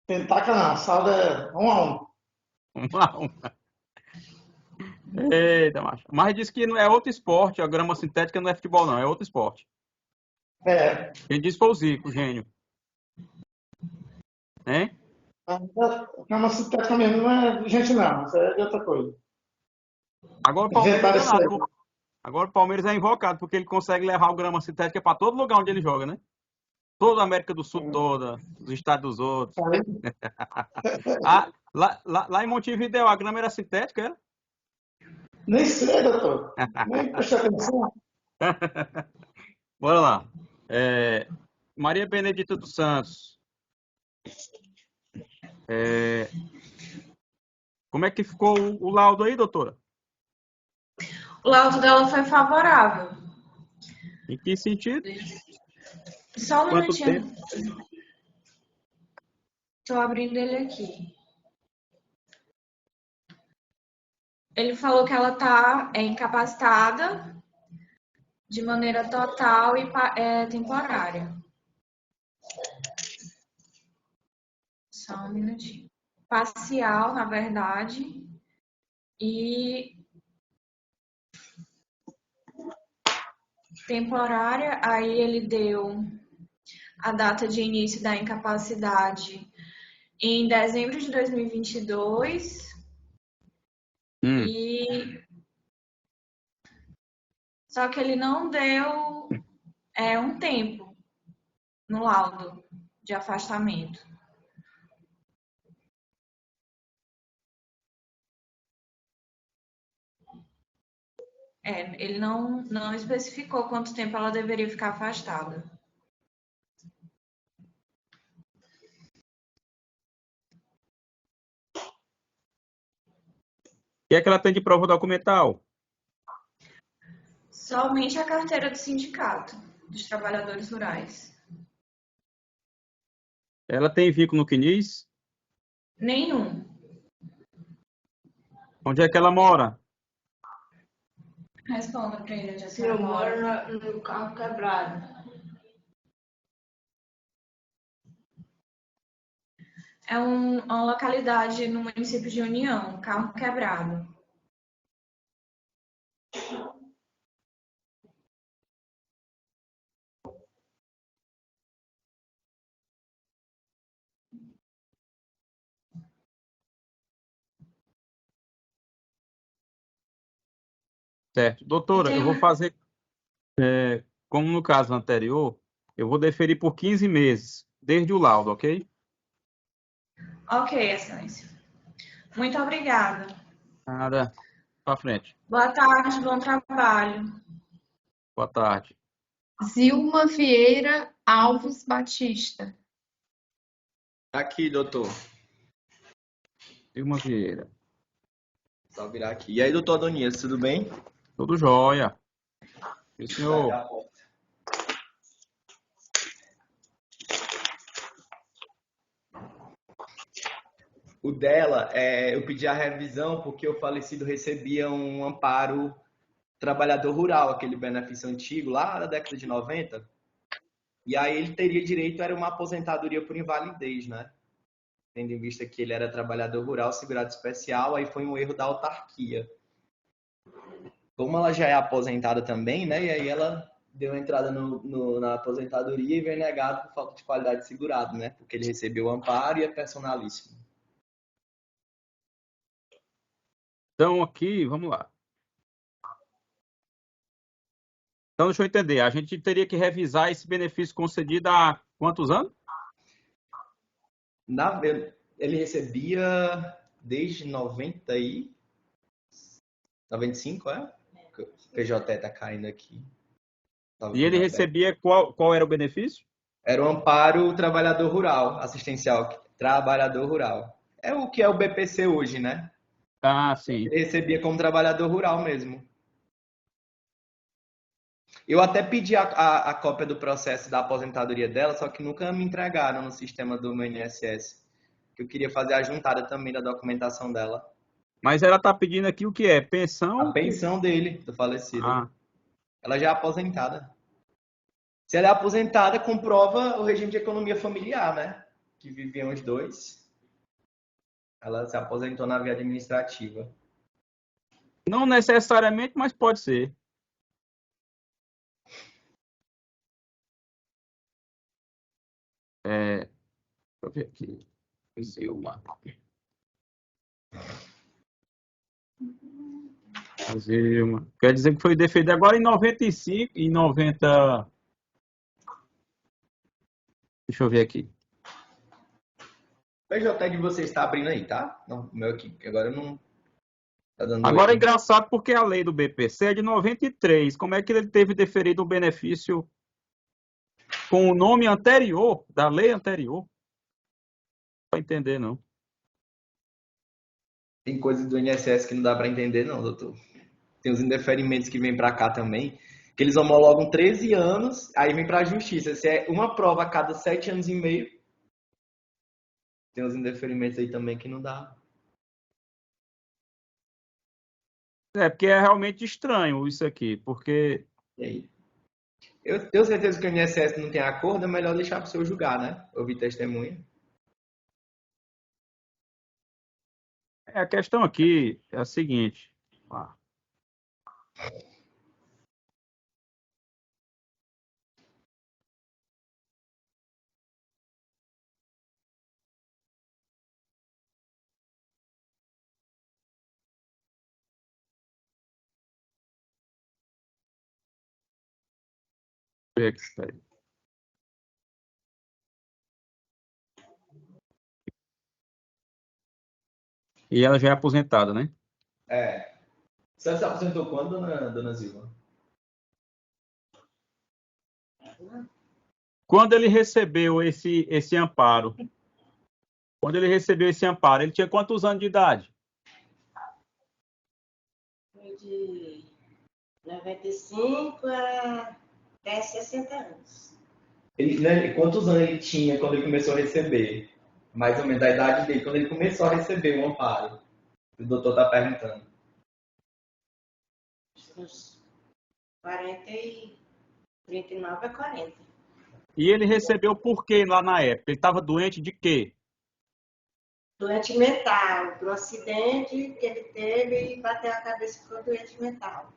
Tem taca não, saldo é 1-1. 1-1. Eita, Machado. Mas diz que não é outro esporte, a grama sintética não é futebol, não, é outro esporte. Quem disse foi o Zico, o gênio. Hein? A grama sintética mesmo não é de gente não, isso é de outra coisa. Agora o Palmeiras é invocado, porque ele consegue levar o grama sintética para todo lugar onde ele joga, né? Toda a América do Sul toda, os estados dos outros. Lá em Montevidéu, a grama era sintética, era? Nem sei, doutor. Nem prestei atenção. Bora lá. Maria Benedita dos Santos. Como é que ficou o laudo aí, doutora? O laudo dela foi favorável. Em que sentido? Só um Quanto minutinho. tempo? Estou abrindo ele aqui. Ele falou que ela está incapacitada de maneira total e temporária. Só um minutinho. Parcial, na verdade, e temporária. Aí ele deu a data de início da incapacidade em dezembro de 2022. E só que ele não deu um tempo no laudo de afastamento. Ele não especificou quanto tempo ela deveria ficar afastada. O que é que ela tem de prova documental? Somente a carteira do sindicato dos trabalhadores rurais. Ela tem vínculo no CNIS? Nenhum. Onde é que ela mora? Responda para ele onde a Eu senhora mora. moro no Carro Quebrado. É uma localidade no município de União, Carro Quebrado. Certo. Doutora, eu vou fazer, como no caso anterior, eu vou deferir por 15 meses, desde o laudo, ok? Ok, excelência. Muito obrigada. Nada. Para frente. Boa tarde, bom trabalho. Boa tarde. Zilma Vieira Alves Batista. Aqui, doutor. Zilma Vieira. Só virar aqui. E aí, doutor Adonias, tudo bem? Tudo jóia. E o senhor? O dela, eu pedi a revisão porque o falecido recebia um amparo trabalhador rural, aquele benefício antigo, lá da década de 90. E aí ele teria direito a uma aposentadoria por invalidez, né? Tendo em vista que ele era trabalhador rural, segurado especial, aí foi um erro da autarquia. Como ela já é aposentada também, né? E aí ela deu entrada na aposentadoria e veio negado por falta de qualidade de segurado, né? Porque ele recebeu o amparo e é personalíssimo. Então, aqui, vamos lá. Então, deixa eu entender. A gente teria que revisar esse benefício concedido há quantos anos? Ele recebia desde 95, é? O PJ tá caindo aqui. E ele recebia qual era o benefício? Era o amparo trabalhador rural, assistencial trabalhador rural. É o que é o BPC hoje, né? Ah, sim. Ele recebia como trabalhador rural mesmo. Eu até pedi a cópia do processo da aposentadoria dela, só que nunca me entregaram no sistema do meu INSS. Que eu queria fazer a juntada também da documentação dela. Mas ela está pedindo aqui o que é? Pensão? A pensão dele, do falecido. Ah. Ela já é aposentada. Se ela é aposentada, comprova o regime de economia familiar, né? Que viviam os dois. Ela se aposentou na via administrativa. Não necessariamente, mas pode ser. Deixa eu ver aqui. Zilma. Quer dizer que foi deferido agora em 95, em 90. Deixa eu ver aqui. O PJ de vocês está abrindo aí, tá? Não, o meu aqui, agora não tá dando. Agora é engraçado porque a lei do BPC é de 93. Como é que ele teve deferido o benefício com o nome anterior, da lei anterior? Não dá para entender, não. Tem coisas do INSS que não dá para entender, não, doutor. Tem os indeferimentos que vêm para cá também, que eles homologam 13 anos, aí vem para a justiça. Se é uma prova a cada 7 anos e meio, tem os indeferimentos aí também que não dá. Porque é realmente estranho isso aqui, porque... E aí? Eu tenho certeza que o INSS não tem acordo, é melhor deixar para o senhor julgar, né? Ouvir testemunha. A questão aqui é a seguinte. E ela já é aposentada, né? É. Você se aposentou quando, dona Zilma? Quando ele recebeu esse amparo? Quando ele recebeu esse amparo, ele tinha quantos anos de idade? Foi de 95 até 60 anos. Quantos anos ele tinha quando ele começou a receber? Mais ou menos a idade dele, quando ele começou a receber o amparo. O doutor está perguntando. Uns 40 e 39 a 40. E ele recebeu por quê lá na época? Ele estava doente de quê? Doente mental, do acidente que ele teve e bateu a cabeça e ficou doente mental.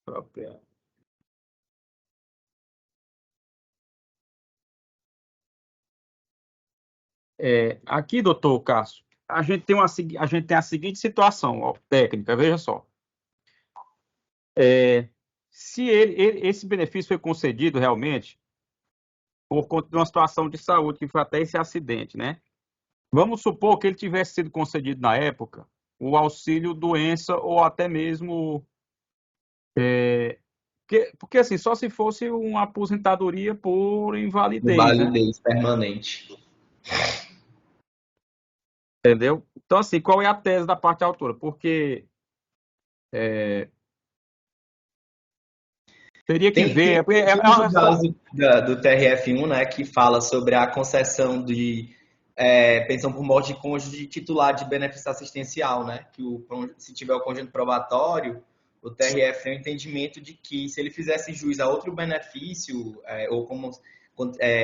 Própria. Aqui, doutor Cássio, a gente tem a seguinte situação técnica, veja só. Se esse benefício foi concedido realmente por conta de uma situação de saúde, que foi até esse acidente, né? Vamos supor que ele tivesse sido concedido na época o auxílio doença ou até mesmo... Porque assim, só se fosse uma aposentadoria por invalidez, Invalidez, né? Permanente. Entendeu? Então, assim, qual é a tese da parte autora? Porque teria que ver... Tem os dados do TRF1, né, que fala sobre a concessão de pensão por morte de cônjuge titular de benefício assistencial, né? Que se tiver o cônjuge probatório, o TRF tem o entendimento de que se ele fizesse jus a outro benefício, ou como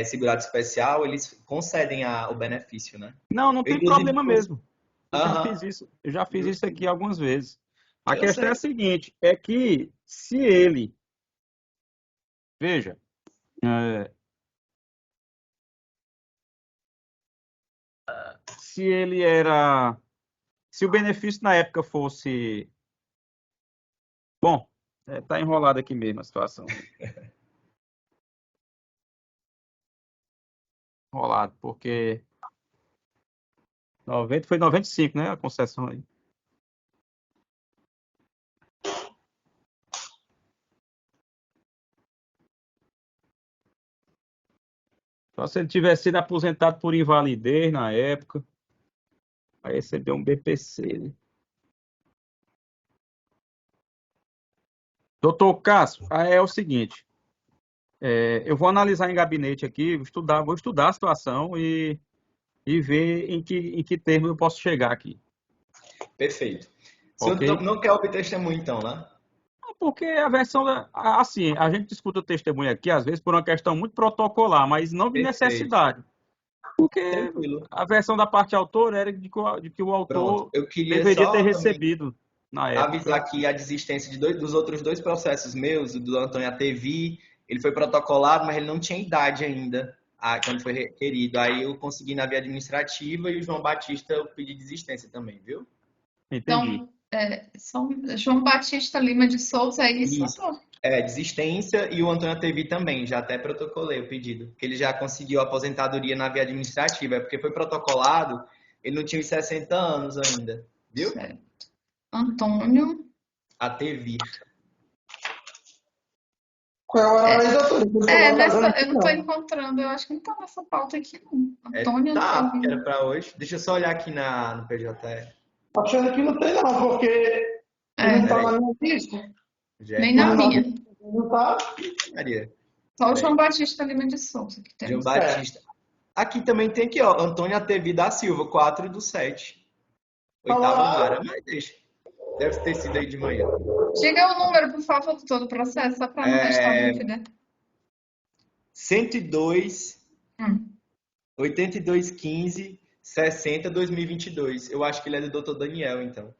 segurado especial, eles concedem o benefício, né? Não tem problema mesmo. Eu já fiz isso aqui algumas vezes. A questão é a seguinte, é que se ele... Veja, se ele era... Se o benefício na época fosse... Bom, tá enrolado aqui mesmo a situação. Enrolado, porque... 90, foi 95, né? A concessão aí. Só se ele tivesse sido aposentado por invalidez na época, aí recebeu um BPC. Né? Doutor Cássio, é o seguinte, eu vou analisar em gabinete aqui, vou estudar a situação e ver em que termo eu posso chegar aqui. Perfeito. O senhor não quer ouvir testemunho, então, né? Porque a versão, assim, a gente discuta o testemunho aqui, às vezes, por uma questão muito protocolar, mas não de necessidade. Porque a versão da parte autora era de que o autor deveria ter recebido na época. Avisar aqui a desistência dos outros 2 processos meus, o do Antônio Atevi, ele foi protocolado, mas ele não tinha idade ainda quando foi requerido. Aí eu consegui na via administrativa e o João Batista eu pedi desistência também, viu? Entendi. Então, João Batista Lima de Souza, é isso? Desistência e o Antônio Atevi também, já até protocolei o pedido, que ele já conseguiu a aposentadoria na via administrativa, porque foi protocolado, ele não tinha os 60 anos ainda, viu? Certo. Antônio Atevi. Qual é o horário aí, doutor? Eu não estou encontrando, eu acho que não está nessa pauta aqui, não. Antônio Atevi. Era para hoje. Deixa eu só olhar aqui no PJR. Tô achando que não tem não, porque não tá na minha lista. Nem na minha. Não tá? Maria. Só o João Batista Lima de Souza que tem. João Batista. Aqui também tem aqui, ó, Antônio Atevi da Silva, 4/7. 8ª vara, mas deixa. Deve ter sido aí de manhã. Diga o número, por favor, do todo o processo, só para não restar dúvida. 102, 8215, 60, 2022. Eu acho que ele é do Dr. Daniel, então.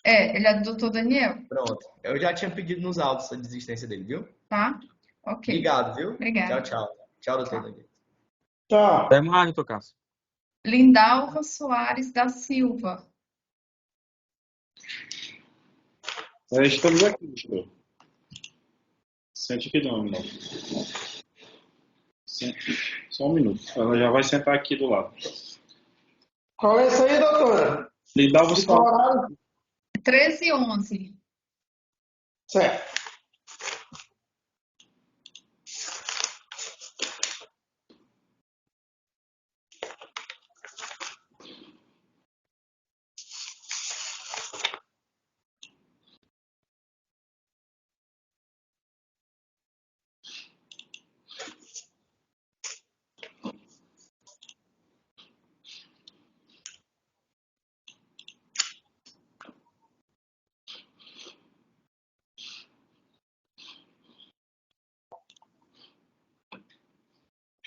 Ele é do Dr. Daniel. Pronto. Eu já tinha pedido nos autos a desistência dele, viu? Tá. Ok. Obrigado, viu? Obrigada. Tchau. Tchau, doutor Daniel. Tchau. Até mais, doutor Cássio. Lindalva Soares da Silva. Estamos aqui, doutor. Sente aqui não, não. Só um minuto. Ela já vai sentar aqui do lado. Qual é isso aí, doutora? Lindalva Soares. 13h11. Certo.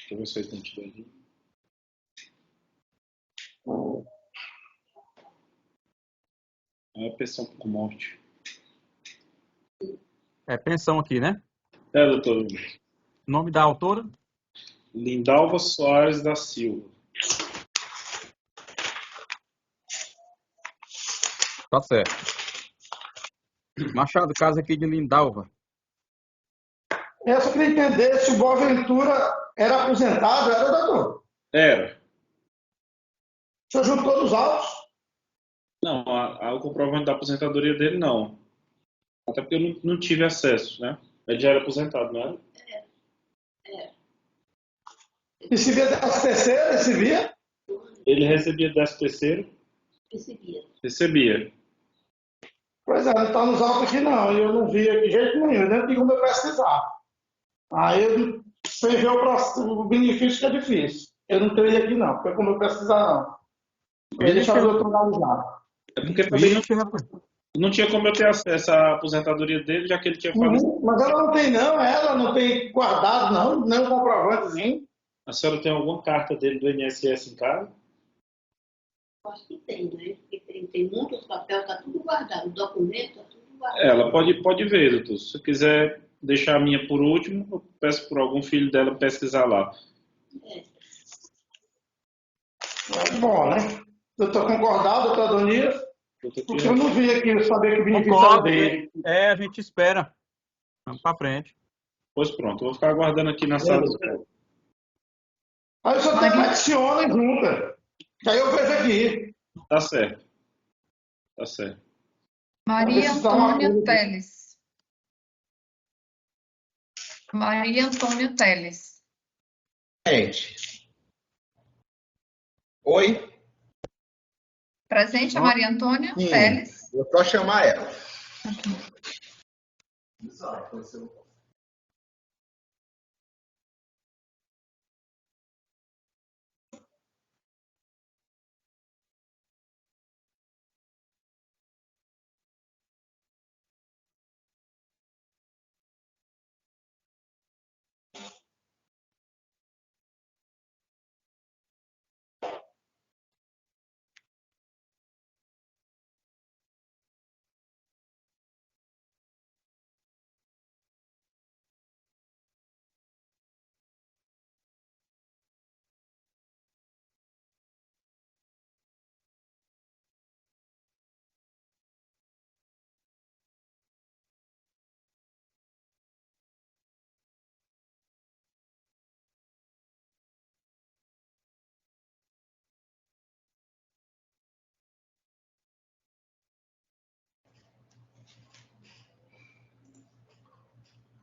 Deixa eu ver se eles estão tirando ali. É pensão por morte. É pensão aqui, né? Doutor. Nome da autora? Lindalva Soares da Silva. Tá certo. Machado, caso aqui de Lindalva. Eu só queria entender se o Boaventura era aposentado, era, doutor? Era. O senhor juntou nos autos? Não, o comprovante da aposentadoria dele não. Até porque eu não tive acesso, né? Ele já era aposentado, não era? Recebia 13º, recebia? Ele recebia 13º? Recebia. Pois é, não está nos autos aqui não, eu não vi de jeito nenhum, nem tem como eu pesquisar. Aí, sem ver o benefício que é difícil. Eu não teria aqui não, porque como eu pesquisar não. Eu ia deixar o doutor analisar. É porque também não tinha como eu ter acesso à aposentadoria dele, já que ele tinha falecido. Mas ela não tem guardado não, nem um comprovantezinho. A senhora tem alguma carta dele do INSS em casa? Acho que tem, né? Porque tem muitos papéis, tá tudo guardado. O documento tá tudo guardado. Ela pode ver, doutor. Se quiser deixar a minha por último, eu peço por algum filho dela pesquisar lá. Bom, né? Doutor, concordado, doutor Adonias? Porque eu não vi aqui, saber que benefício dele. A gente espera. Vamos para frente. Pois pronto, vou ficar aguardando aqui na sala. Aí você até adiciona e junta. Que aí eu vejo aqui. Tá certo. Tá certo. Maria Antônia Teles. Maria Antônia Teles. Gente. Oi? Presente a Maria Antônia Teles. Eu vou chamar ela.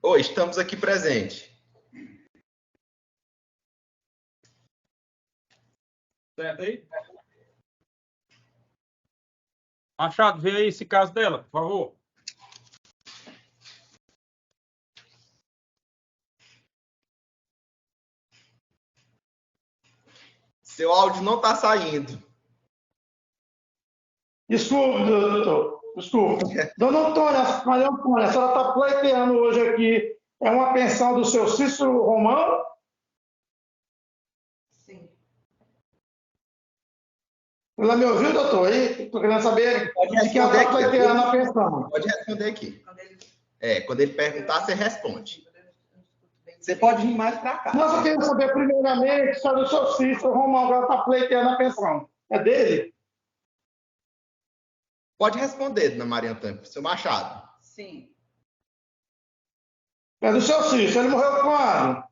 Oi, estamos aqui presentes. Certo aí? Machado, vê aí esse caso dela, por favor. Seu áudio não está saindo. Desculpe, doutor. Desculpe. Dona Antônia, Maria Antônia, a senhora está pleiteando hoje aqui. É uma pensão do seu Cícero Romano? Sim. Ela me ouviu, doutor? Estou querendo saber Pode de que ela está pleiteando a pensão. Pode responder aqui. Quando ele perguntar, você responde. Você pode vir mais para cá. Nós queremos saber, primeiramente, se é do seu Cícero Romano que ela está pleiteando a pensão. É dele? Pode responder, dona Maria Antônia, seu Machado. Sim. É do seu Cícero. Ele morreu quando?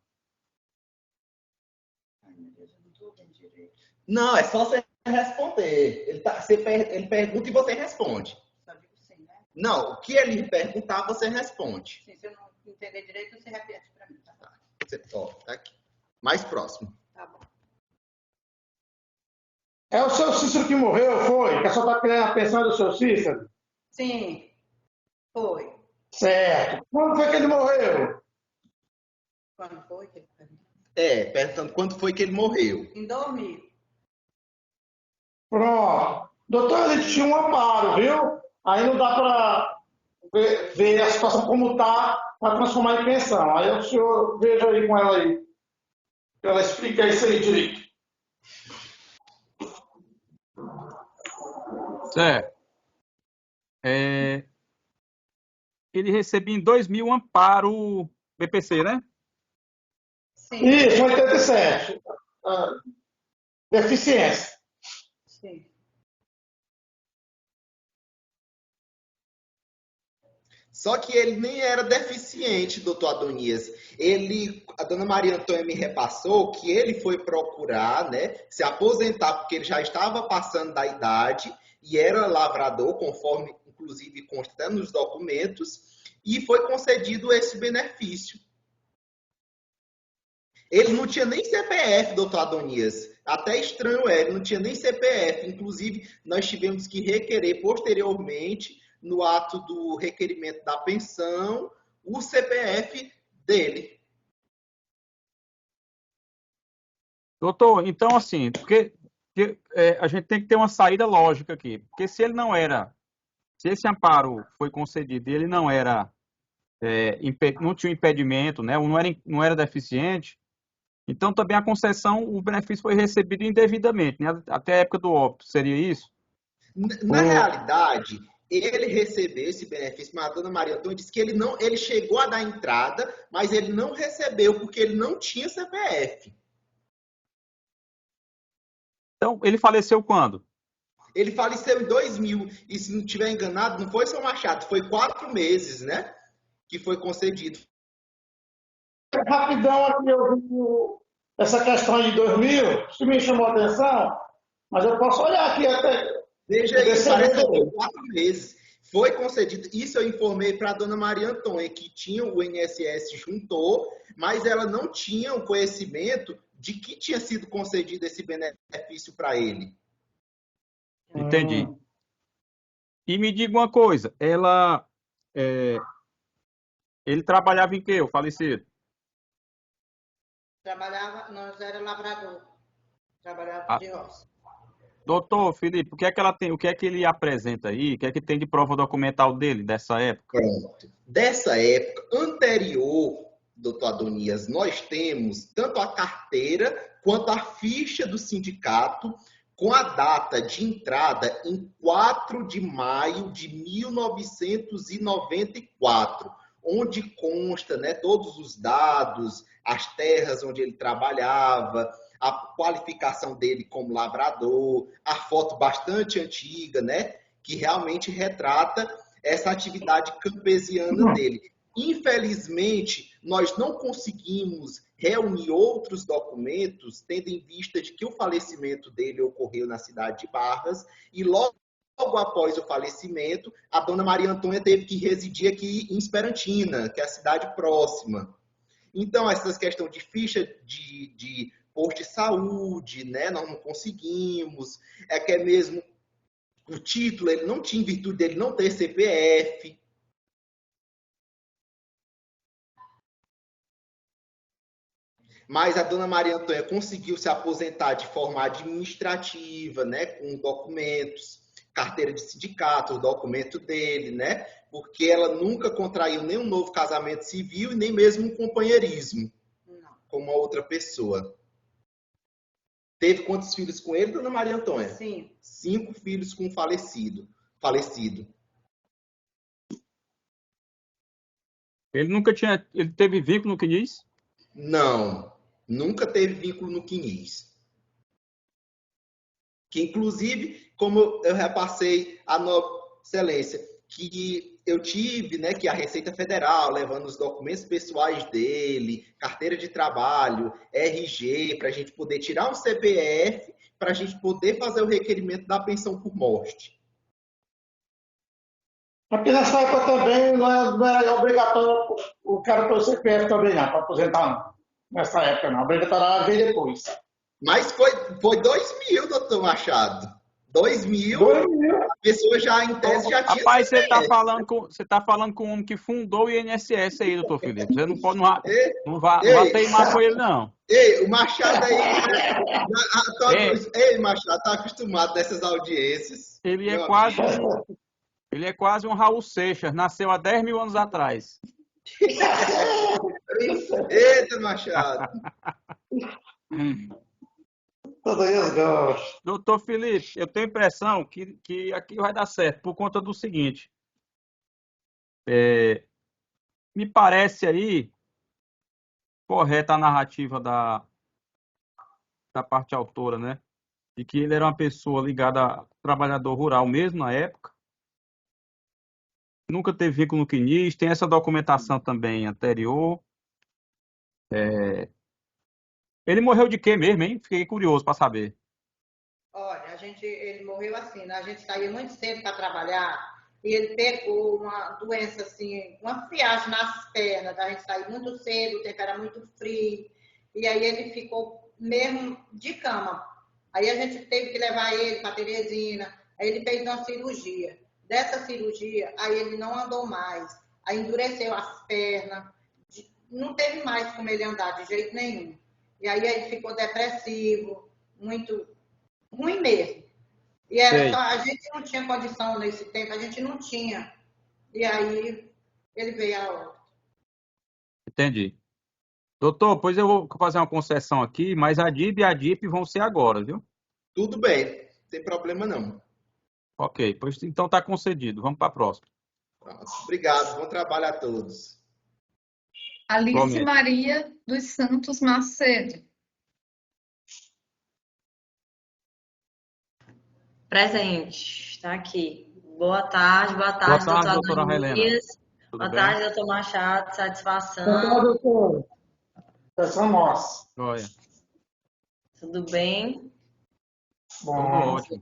Ai, meu Deus, eu não estou vendo direito. Não, é só você responder. Ele pergunta e você responde. Só digo sim, né? Não, o que ele perguntar, você responde. Sim, se eu não entender direito, você repete para mim, tá bom? Tá aqui. Mais próximo. Tá bom. É o seu Cícero que morreu, foi? Que a senhora está querendo a pensão do seu Cícero? Sim, foi. Certo. Quando foi que ele morreu? Quando foi que ele perguntou? Perguntando quando foi que ele morreu. Em 2000. Pronto. Doutor, ele tinha um amparo, viu? Aí não dá para ver a situação como está para transformar em pensão. Aí o senhor veja aí com ela aí. Ela explica isso aí direito. Certo. Ele recebia em 2000 um amparo BPC, né? Sim. Isso, 87. Deficiência. Sim. Só que ele nem era deficiente, doutor Adonias. A dona Maria Antônia me repassou que ele foi procurar, né, se aposentar porque ele já estava passando da idade e era lavrador, conforme inclusive consta nos documentos, e foi concedido esse benefício. Ele não tinha nem CPF, doutor Adonias. Até estranho ele não tinha nem CPF. Inclusive, nós tivemos que requerer posteriormente, no ato do requerimento da pensão, o CPF dele. Doutor, então assim, porque a gente tem que ter uma saída lógica aqui. Porque se esse amparo foi concedido e ele não tinha um impedimento, né, não era deficiente, então também a concessão, o benefício foi recebido indevidamente, né, até a época do óbito, seria isso? Na realidade, ele recebeu esse benefício, mas a dona Maria Antônia disse que ele chegou a dar entrada, mas ele não recebeu porque ele não tinha CPF. Então, ele faleceu quando? Ele faleceu em 2000, e se não estiver enganado, não foi São Machado, foi 4 meses, né? Que foi concedido. Rapidão, aqui eu vi essa questão de 2000, isso me chamou a atenção, mas eu posso olhar aqui até. Veja aí, parece que foi 4 meses. Foi concedido, isso eu informei para a dona Maria Antônia, que tinha o INSS juntou, mas ela não tinha o conhecimento de que tinha sido concedido esse benefício para ele. Entendi. E me diga uma coisa, ele trabalhava em quê, o falecido? Nós era lavrador, trabalhava de roça. Doutor Felipe, o que é que ela tem, o que é que ele apresenta aí? O que é que tem de prova documental dele dessa época? Pronto. Dessa época anterior, doutor Adonias, nós temos tanto a carteira quanto a ficha do sindicato com a data de entrada em 4 de maio de 1994, onde consta, né, todos os dados, as terras onde ele trabalhava, a qualificação dele como lavrador, a foto bastante antiga, né, que realmente retrata essa atividade campesiana dele. Infelizmente, nós não conseguimos reunir outros documentos, tendo em vista de que o falecimento dele ocorreu na cidade de Barras, e logo após o falecimento, a dona Maria Antônia teve que residir aqui em Esperantina, que é a cidade próxima. Então, essas questões de ficha de posto de saúde, né, nós não conseguimos, que é mesmo o título, ele não tinha, em virtude dele não ter CPF. Mas a dona Maria Antônia conseguiu se aposentar de forma administrativa, né, com documentos, carteira de sindicato, o documento dele, né, porque ela nunca contraiu nenhum novo casamento civil e nem mesmo um companheirismo com uma outra pessoa. Teve quantos filhos com ele, dona Maria Antônia? 5. 5 filhos com falecido. Ele teve vínculo no CNIS? Não, nunca teve vínculo no CNIS. Que, inclusive, como eu repassei a Nova Excelência, que eu tive, né, que a Receita Federal, levando os documentos pessoais dele, carteira de trabalho, RG, para a gente poder tirar um CPF, para a gente poder fazer o requerimento da pensão por morte. Porque nessa época também não era obrigatório o cara ter o CPF também, não, para aposentar nessa época, não. Obrigatório veio depois. Mas foi 2000, doutor Machado. 2000, a pessoa já, em tese, já tinha... Rapaz, você tá falando com um homem que fundou o INSS aí, doutor Felipe. Você não pode, não vá teimar com ele, não. Ei, o Machado aí... Ei, Machado, tá acostumado dessas audiências. Ele é quase um Raul Seixas, nasceu há 10 mil anos atrás. Eita, Machado. Doutor Felipe, eu tenho a impressão que aqui vai dar certo, por conta do seguinte. Me parece aí correta a narrativa da parte autora, né? De que ele era uma pessoa ligada a trabalhador rural mesmo na época. Nunca teve vínculo no CNIS, tem essa documentação também anterior. Ele morreu de quê mesmo, hein? Fiquei curioso para saber. Olha, ele morreu assim, né? A gente saía muito cedo para trabalhar e ele pegou uma doença assim, uma friagem nas pernas, a gente saía muito cedo, o tempo era muito frio, e aí ele ficou mesmo de cama. Aí a gente teve que levar ele para Teresina, aí ele fez uma cirurgia. Dessa cirurgia, aí ele não andou mais, aí endureceu as pernas, não teve mais como ele andar de jeito nenhum. E aí ele ficou depressivo, muito ruim mesmo. E a gente não tinha condição nesse tempo, a gente não tinha. E aí ele veio a óbito. Entendi. Doutor, pois eu vou fazer uma concessão aqui, mas a DIB e a DIP vão ser agora, viu? Tudo bem, não tem problema não. Ok, pois então está concedido. Vamos para a próxima. Obrigado, bom trabalho a todos. Alice Maria dos Santos Macedo. Presente, está aqui. Boa tarde, Boa tarde, doutora doutora Helena. Tudo Boa bem? tarde, doutor Machado, satisfação. doutor. Essa nossa. Olha, Tudo bem? tudo ótimo.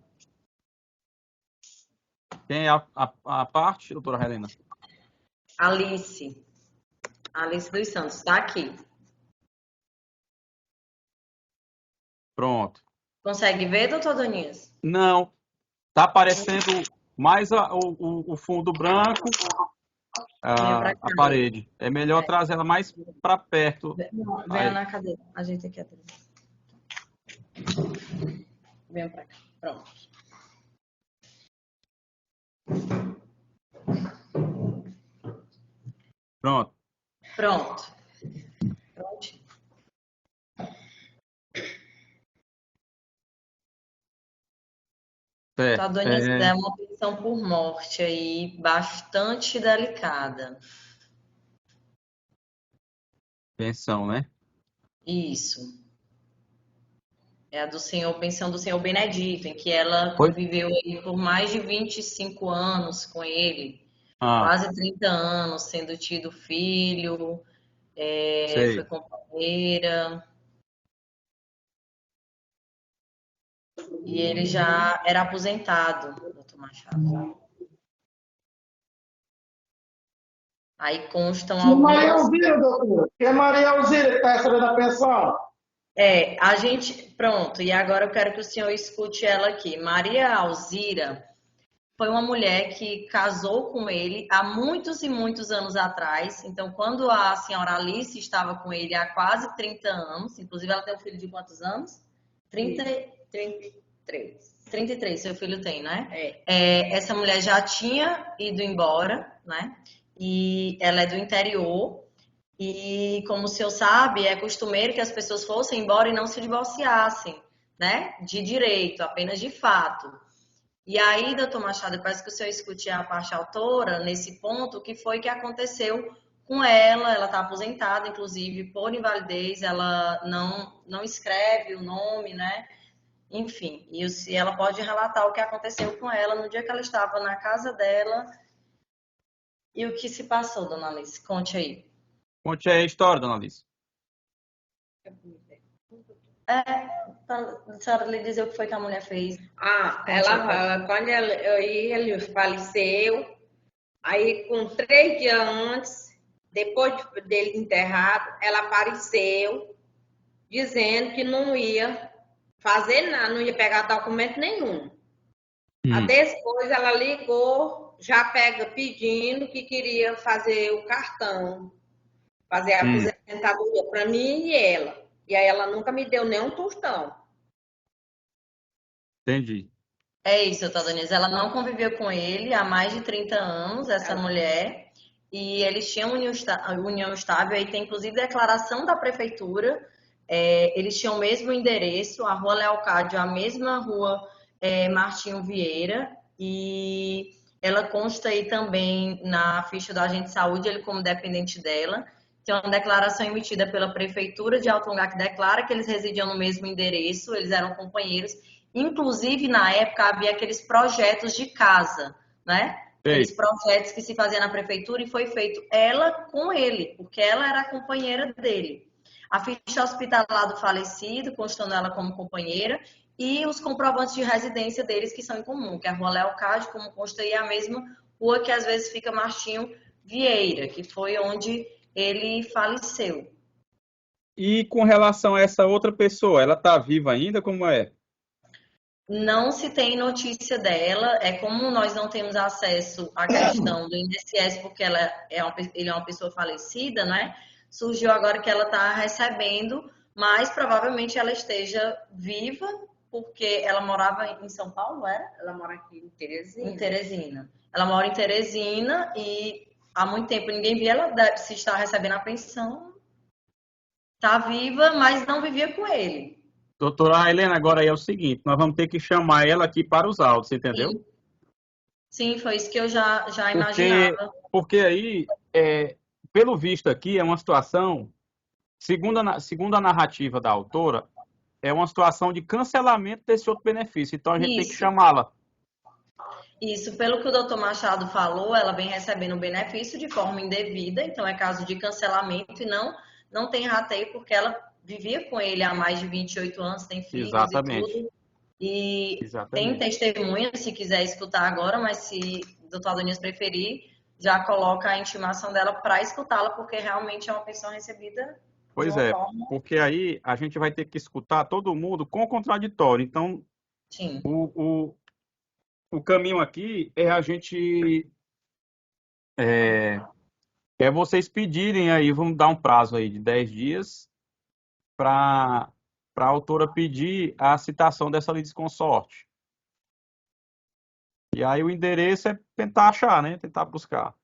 Quem é a parte, doutora Helena? Alice. Alice dos Santos, está aqui. Pronto. Consegue ver, doutor Donias? Não, tá aparecendo mais o fundo branco, a parede. É melhor trazer ela mais para perto. Não, venha na cadeira. A gente aqui atrás. Venha para cá. Pronto. Pronto. Pronto. Pronto. Certo. A dona é uma pensão por morte aí, bastante delicada. Pensão, né? Isso. É a do senhor, pensão do senhor Benedito, em que ela conviveu aí por mais de 25 anos com ele. Quase 30 anos, sendo tido filho, foi companheira. E ele já era aposentado, doutor Machado. Aí constam algumas... Maria Alzira, doutor. Que é Maria Alzira que está recebendo a pensão? A gente... Pronto, e agora eu quero que o senhor escute ela aqui. Maria Alzira foi uma mulher que casou com ele há muitos e muitos anos atrás. Então, quando a senhora Alice estava com ele há quase 30 anos, inclusive ela tem um filho de quantos anos? 33, seu filho tem, né? Essa mulher já tinha ido embora, né? E ela é do interior. E, como o senhor sabe, é costumeiro que as pessoas fossem embora e não se divorciassem, né? De direito, apenas de fato. E aí, doutor Machado, eu peço que o senhor escute a parte autora nesse ponto, o que foi que aconteceu com ela. Ela está aposentada, inclusive, por invalidez, ela não escreve o nome, né? Enfim, e ela pode relatar o que aconteceu com ela no dia que ela estava na casa dela e o que se passou, dona Alice. Conte aí. Conte aí a história, dona Alice. Para a senhora lhe dizer o que foi que a mulher fez. Quando ele faleceu, aí com 3 dias antes, depois dele enterrado, ela apareceu dizendo que não ia fazer nada, não ia pegar documento nenhum. Depois ela ligou, já pedindo que queria fazer o cartão, fazer a aposentadoria para mim e ela. E aí ela nunca me deu nenhum tostão. Entendi. É isso, doutora Denise. Ela não conviveu com ele há mais de 30 anos, essa mulher, e eles tinham união estável, aí tem inclusive declaração da prefeitura, eles tinham o mesmo endereço, a Rua Leocádio, a mesma rua Martinho Vieira, e ela consta aí também na ficha do agente de saúde, ele como dependente dela. Tem uma declaração emitida pela Prefeitura de Alto Lugar que declara que eles residiam no mesmo endereço, eles eram companheiros. Inclusive, na época, havia aqueles projetos de casa, né? Aqueles projetos que se faziam na Prefeitura e foi feito ela com ele, porque ela era a companheira dele. A ficha hospitalar do falecido, constando ela como companheira, e os comprovantes de residência deles que são em comum, que é a Rua Leocádio, como consta aí, a mesma rua que às vezes fica Martinho Vieira, que foi onde ele faleceu. E com relação a essa outra pessoa, ela está viva ainda? Como é? Não se tem notícia dela. É como nós não temos acesso à questão do INSS, porque ele é uma pessoa falecida, né? Surgiu agora que ela está recebendo, mas provavelmente ela esteja viva, porque ela morava em São Paulo, era? Ela mora aqui em Teresina. Em Teresina. Ela mora em Teresina e há muito tempo ninguém via ela, deve se estar recebendo a pensão. Está viva, mas não vivia com ele. Doutora Helena, agora aí é o seguinte, nós vamos ter que chamar ela aqui para os autos, entendeu? Sim, foi isso que eu já imaginava. Porque aí, pelo visto aqui, é uma situação, segundo a narrativa da autora, é uma situação de cancelamento desse outro benefício. Então a gente tem que chamá-la Isso, pelo que o doutor Machado falou, ela vem recebendo benefício de forma indevida, então é caso de cancelamento e não tem rateio, porque ela vivia com ele há mais de 28 anos, tem filhos Exatamente. e tudo. E tem Exatamente. testemunha, se quiser escutar agora, mas se o doutor Adonias preferir, já coloca a intimação dela para escutá-la, porque realmente é uma pensão recebida Pois de uma é, forma... porque aí a gente vai ter que escutar todo mundo com contraditório. Então, Sim. o caminho aqui é a gente... É vocês pedirem aí, vamos dar um prazo aí de 10 dias para a autora pedir a citação dessa litisconsorte. E aí o endereço é tentar achar, né? Tentar buscar.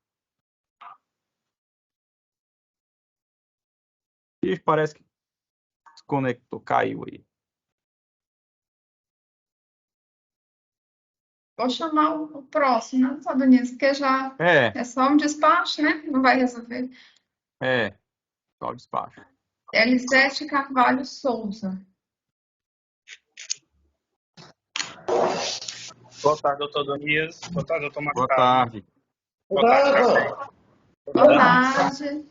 Ih, parece que desconectou, caiu aí. Vou chamar o próximo, né, Adonias, porque já é só um despacho, né? Não vai resolver. Só o despacho. Elisete Carvalho Souza. Boa tarde, doutor Adonias. Boa tarde, doutor Machado. Boa tarde. Boa tarde, café. Boa tarde.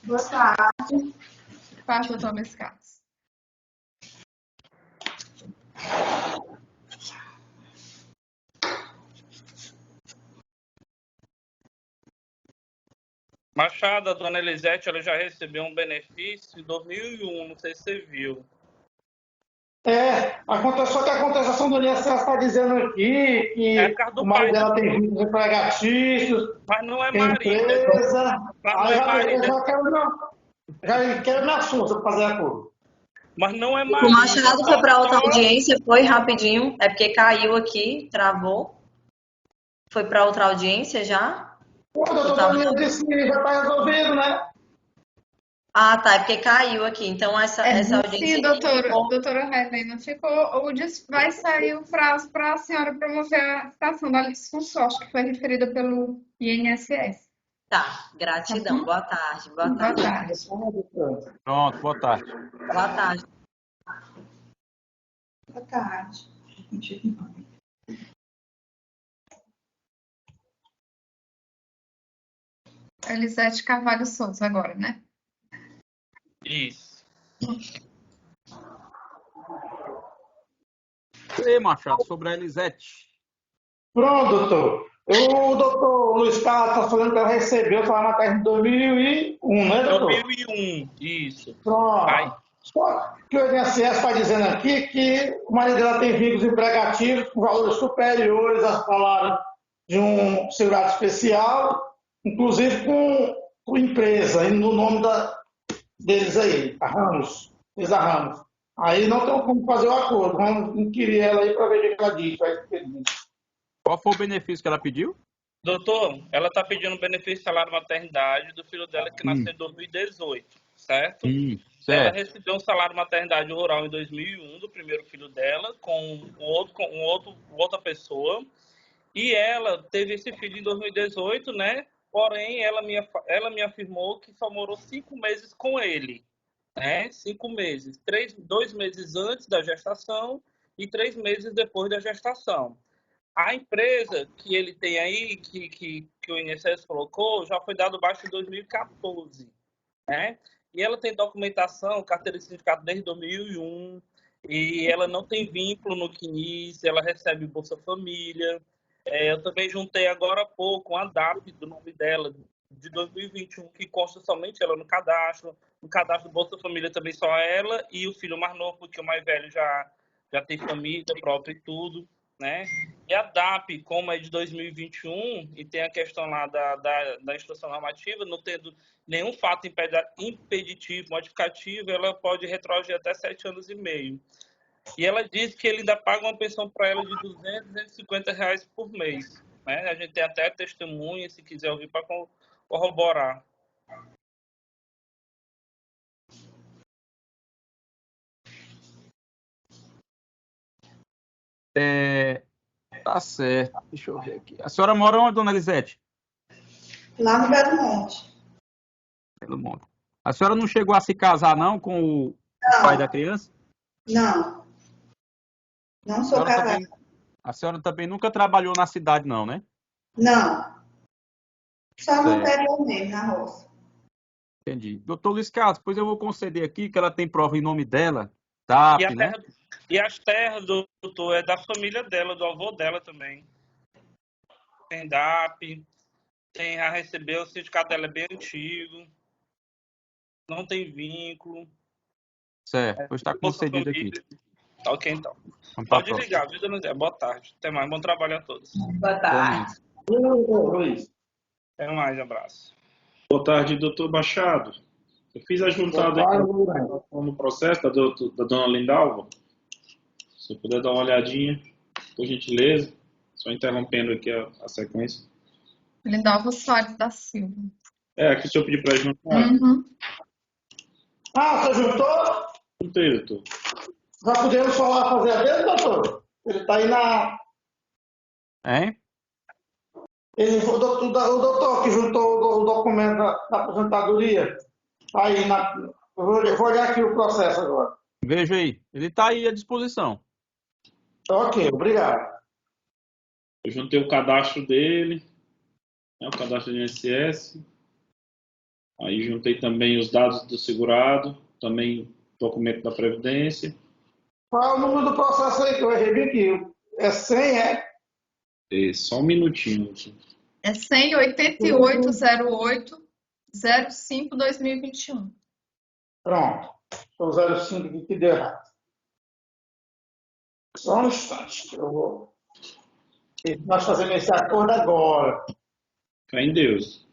Boa tarde. Paz, doutor Luiz Carlos. Machado, a dona Elisete, ela já recebeu um benefício em 2001, não sei se você viu. Só que a contestação do INSS está dizendo aqui que o marido dela tem vínculos empregatícios, mas não é tem empresa. Já quero me assunto para fazer acordo. Mas não é marido. O Machado foi para outra audiência, foi rapidinho, é porque caiu aqui, travou. Foi para outra audiência já? O doutor disse que já está resolvido, né? Ah, tá, é porque caiu aqui. Então, essa audiência... Sim, doutora Helena, vai sair o prazo para a senhora promover a citação da litisconsorte, que foi referida pelo INSS. Tá, gratidão. Boa tarde. Boa tarde. Pronto, boa tarde. Boa tarde. Boa tarde. Elisete Carvalho Souza agora, né? Isso. E Machado, sobre a Elisete. Pronto, doutor. O doutor Luiz Carlos está falando que ela recebeu o salário materno em 2001, né, doutor? 2001, isso. Pronto. Só que o INSS está dizendo aqui que o marido dela tem vínculos empregativos com valores superiores ao salário de um segurado especial, inclusive com empresa, e no nome deles aí, a Ramos. Aí não tem como fazer o acordo. Vamos inquirir ela aí para ver o que ela diz. Qual foi o benefício que ela pediu? Doutor, ela está pedindo benefício de salário maternidade do filho dela que nasceu em 2018, certo? Ela recebeu um salário maternidade rural em 2001 do primeiro filho dela com outra pessoa. E ela teve esse filho em 2018, né? Porém, ela me afirmou que só morou 5 meses com ele. 5 meses. 2 meses antes da gestação e 3 meses depois da gestação. A empresa que ele tem aí, que o INSS colocou, já foi dado baixo em 2014. E ela tem documentação, carteira de sindicato desde 2001, e ela não tem vínculo no CNIS, ela recebe Bolsa Família. Eu também juntei agora há pouco uma DAP do nome dela, de 2021, que consta somente ela no cadastro. No cadastro do Bolsa Família também só ela e o filho mais novo, porque o mais velho já tem família própria e tudo, né? E a DAP, como é de 2021, e tem a questão lá da instrução normativa, não tendo nenhum fato impeditivo, modificativo, ela pode retroagir até 7 anos e meio. E ela diz que ele ainda paga uma pensão para ela de R$ 250 por mês. A gente tem até testemunha, se quiser ouvir, para corroborar. Tá certo. Deixa eu ver aqui. A senhora mora onde, dona Elisete? Lá no Belo Monte. Belo Monte. A senhora não chegou a se casar, não, com o pai da criança? Não. Não sou casada. A senhora também nunca trabalhou na cidade, não, né? Não. Só no Certo. interior mesmo, na roça. Entendi. Doutor Luiz Carlos, pois eu vou conceder aqui que ela tem prova em nome dela, TAP, né? E as terras, doutor, é da família dela, do avô dela também. Tem DAP, tem a receber, o sindicato dela é bem antigo, não tem vínculo. Certo, pois está concedido aqui. Tá ok, então. Vamos pra Pode ligar, viu, dona Zé? Boa tarde. Até mais, bom trabalho a todos. Boa tarde. Até mais, abraço. Boa tarde, doutor Machado. Eu fiz a juntada aqui no processo da dona Lindalva. Se eu puder dar uma olhadinha, por gentileza. Só interrompendo aqui a sequência. Lindalva Soares da Silva. Aqui o senhor pediu para juntar. Uhum. Você juntou? Juntei, doutor. Já podemos fazer a vez, doutor? Ele está aí na... Hein? O doutor que juntou o documento da aposentadoria, está aí na... Eu vou olhar aqui o processo agora. Veja aí, ele está aí à disposição. Ok, obrigado. Eu juntei o cadastro dele, o cadastro do INSS. Aí juntei também os dados do segurado, também documento da Previdência. Qual é o número do processo aí que eu errei aqui? É 100, é? Só um minutinho. É 100-8808-05-2021. Pronto. Foi o 05 aqui que deu errado. Só um instante que eu vou... Nós fazemos esse acordo agora. Fé em Deus.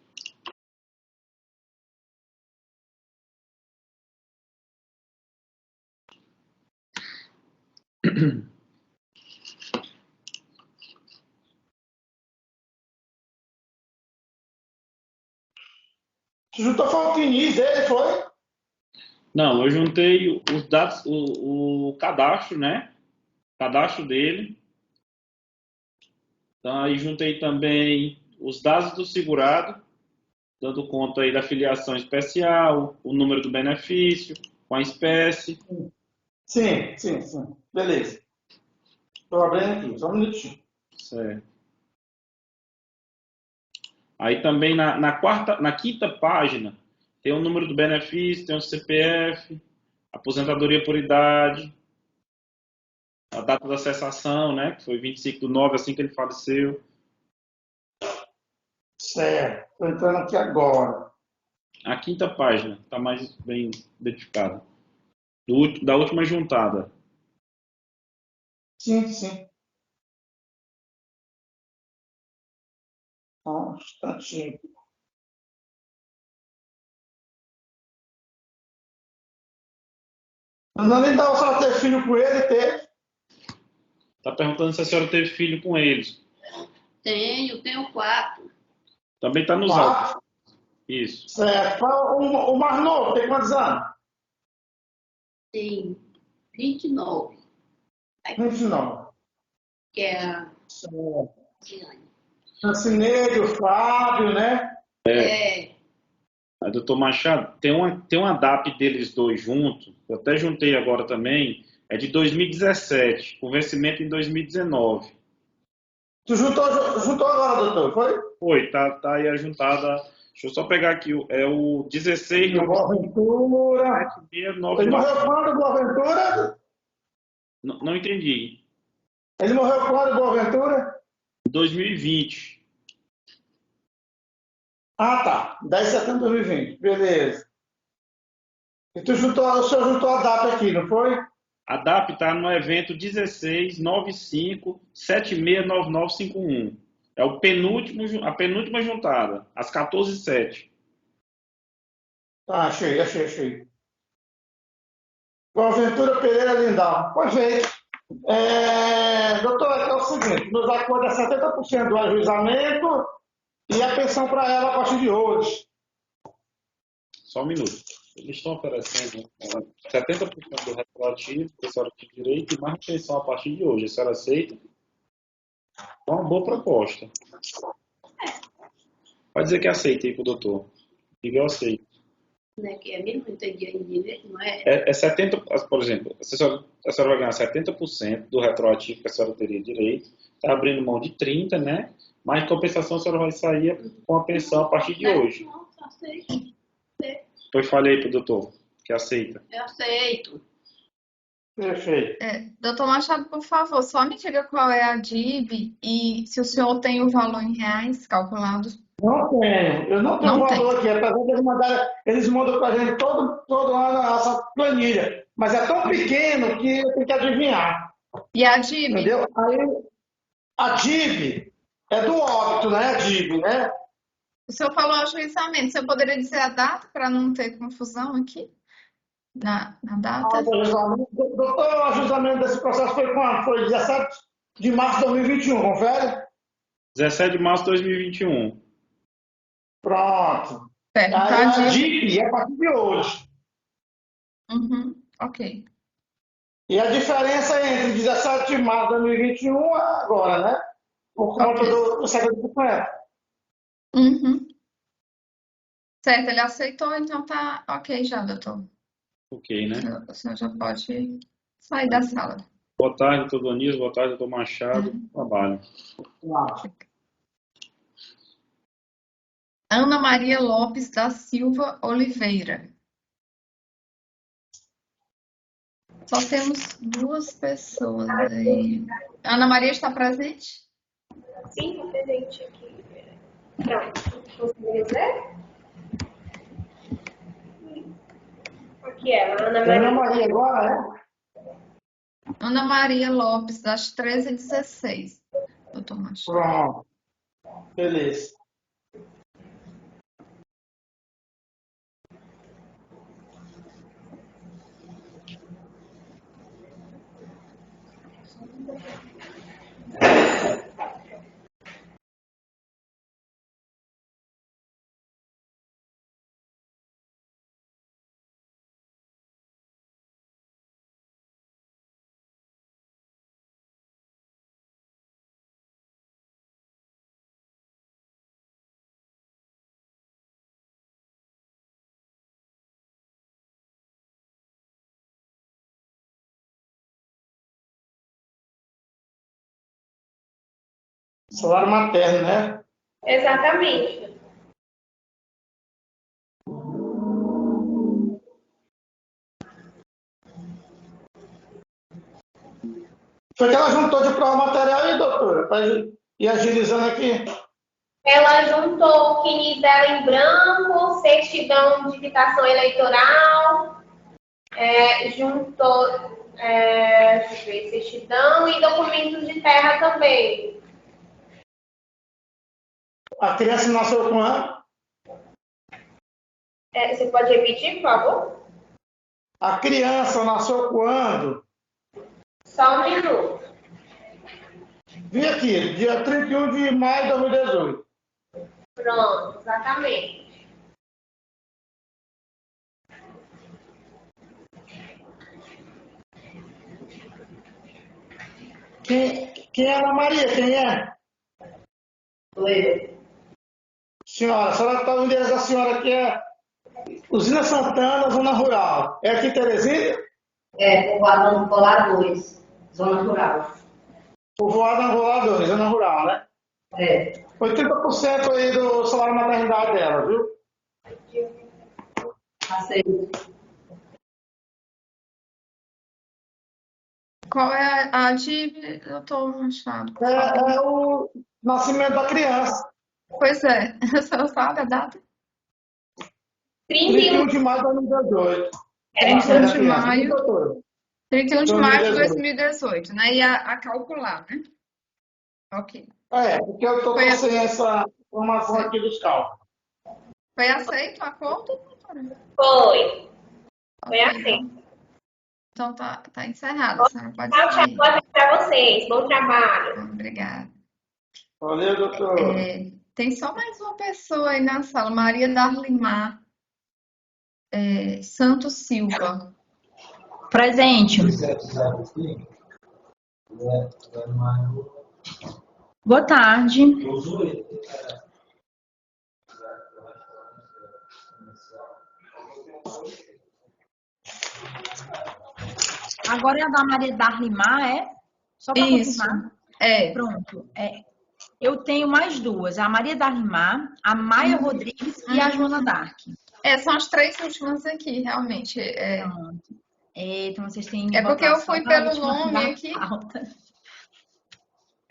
Você juntou foi o CNIS dele, foi? Não, eu juntei os dados, o cadastro, né? Cadastro dele. Então, aí juntei também os dados do segurado, dando conta aí da filiação especial, o número do benefício, com a espécie. Sim. Beleza. Estou abrindo aqui, só um minutinho. Certo. Aí também na quinta página tem o número do benefício, tem o CPF, aposentadoria por idade, a data da cessação, né, que foi 25/9, assim que ele faleceu. Certo, estou entrando aqui agora. A quinta página está mais bem identificada. Da última juntada. Sim. Um instantinho. Não nem dá só ter filho com ele, teve? Está perguntando se a senhora teve filho com eles. Tenho 4. Também está nos autos. Isso. Certo. O mais novo tem quantos anos? Tem 29. 29. Que é a Diane. Francineide, o Fábio, né? Aí, doutor Machado, tem uma DAP deles dois juntos, eu até juntei agora também, é de 2017, com vencimento em 2019. Tu juntou agora, doutor, foi? Foi, tá aí a juntada. Deixa eu só pegar aqui, é o 16... Boaventura. Ele morreu quando, Boaventura? Não entendi. Ele morreu quando, Boaventura? 2020. Ah, tá. 10 de setembro de 2020. Beleza. E o senhor juntou a DAP aqui, não foi? A DAP está no evento 1695769951. É a penúltima juntada, às 14h07. Tá, achei. Boaventura Pereira Lindal. Perfeito. Doutor, é o seguinte, nos acordos é 70% do ajuizamento e a pensão para ela a partir de hoje. Só um minuto. Eles estão oferecendo 70% do retroativo, que a senhora tem direito, e mais pensão a partir de hoje. A senhora aceita? É uma boa proposta. Pode dizer que aceita aí pro doutor. Diga eu aceito. né? Que é mesmo, entendi em direito, não é? É 70%, por exemplo, a senhora vai ganhar 70% do retroativo que a senhora teria direito, está abrindo mão de 30%, né? Mas em compensação a senhora vai sair com a pensão a partir de hoje. Não, aceito. Depois falei para o doutor que aceita. Eu aceito. Perfeito. Doutor Machado, por favor, só me diga qual é a DIB e se o senhor tem o valor em reais calculado. Não tenho. Eu não tenho Não valor aqui. Apesar de eles mandam para a gente todo ano essa planilha. Mas é tão pequeno que eu tenho que adivinhar. E a DIB? Entendeu? Aí, a DIB é do óbito, né? A DIB, né? O senhor falou ajuizamento. O senhor poderia dizer a data para não ter confusão aqui? Na data? Doutor, o ajuizamento desse processo foi quando? Foi 17 de março de 2021, confere? 17 de março de 2021. Pronto. Certo, Aí a DIP é a partir de hoje. Uhum, ok. E a diferença entre 17 de março de 2021 é agora, né? Por conta do 70%. Uhum. Certo, ele aceitou, então tá ok já, doutor. Ok, né? O senhor já pode sair da sala. Boa tarde, doutor Doniz. Boa tarde, doutor Machado. Trabalho. Ana Maria Lopes da Silva Oliveira. Só temos 2 pessoas aí. Ana Maria está presente? Sim, está presente aqui. Pronto. Conseguiu ver? Aqui ela, Ana Maria. Ana Maria agora, Ana Maria Lopes, das 13h16. Doutor Machado. Pronto. Beleza. Salário materno, né? Exatamente. Foi que ela juntou de prova material aí, doutora, para ir agilizando aqui. Ela juntou o CNIS dela em branco, certidão de quitação eleitoral, juntou deixa eu ver, certidão e documentos de terra também. A criança nasceu com ano? Você pode repetir, por favor? A criança nasceu quando? Só um minuto. Vi aqui, dia 31 de maio de 2018. Pronto, exatamente. Quem é Ana Maria? Quem é? Oi. Senhora, a senhora está no endereço da senhora que é Usina Santana, Zona Rural. É aqui, Teresina? Povoado Angola 2, Zona Rural. Povoado Angola 2, Zona Rural, né? 80% aí do salário maternidade dela, viu? Aceito. Qual é a DIB, doutor Machado? É o nascimento da criança. Pois é, o senhor sabe a data? 31 de maio de 2018. 31 de maio. 31 de maio de 2018, né? E a calcular, né? Ok. Porque eu estou sem essa informação aqui dos cálculos. Foi aceito o acordo, doutora? Foi. Foi aceito. Então tá encerrado. A senhora pode sair. Boa tarde para vocês. Bom trabalho. Obrigada. Valeu, doutor. Tem só mais uma pessoa aí na sala, Maria Darlimar Santos Silva. Presente. Boa tarde. Agora é a da Maria Darlimar, é? Só para confirmar. É. Pronto. Eu tenho mais duas. A Maria Darlimar, a Maia Rodrigues e a Joana Dark. São as 3 últimas aqui, realmente. Pronto. Então, vocês têm... É porque eu fui pelo nome aqui.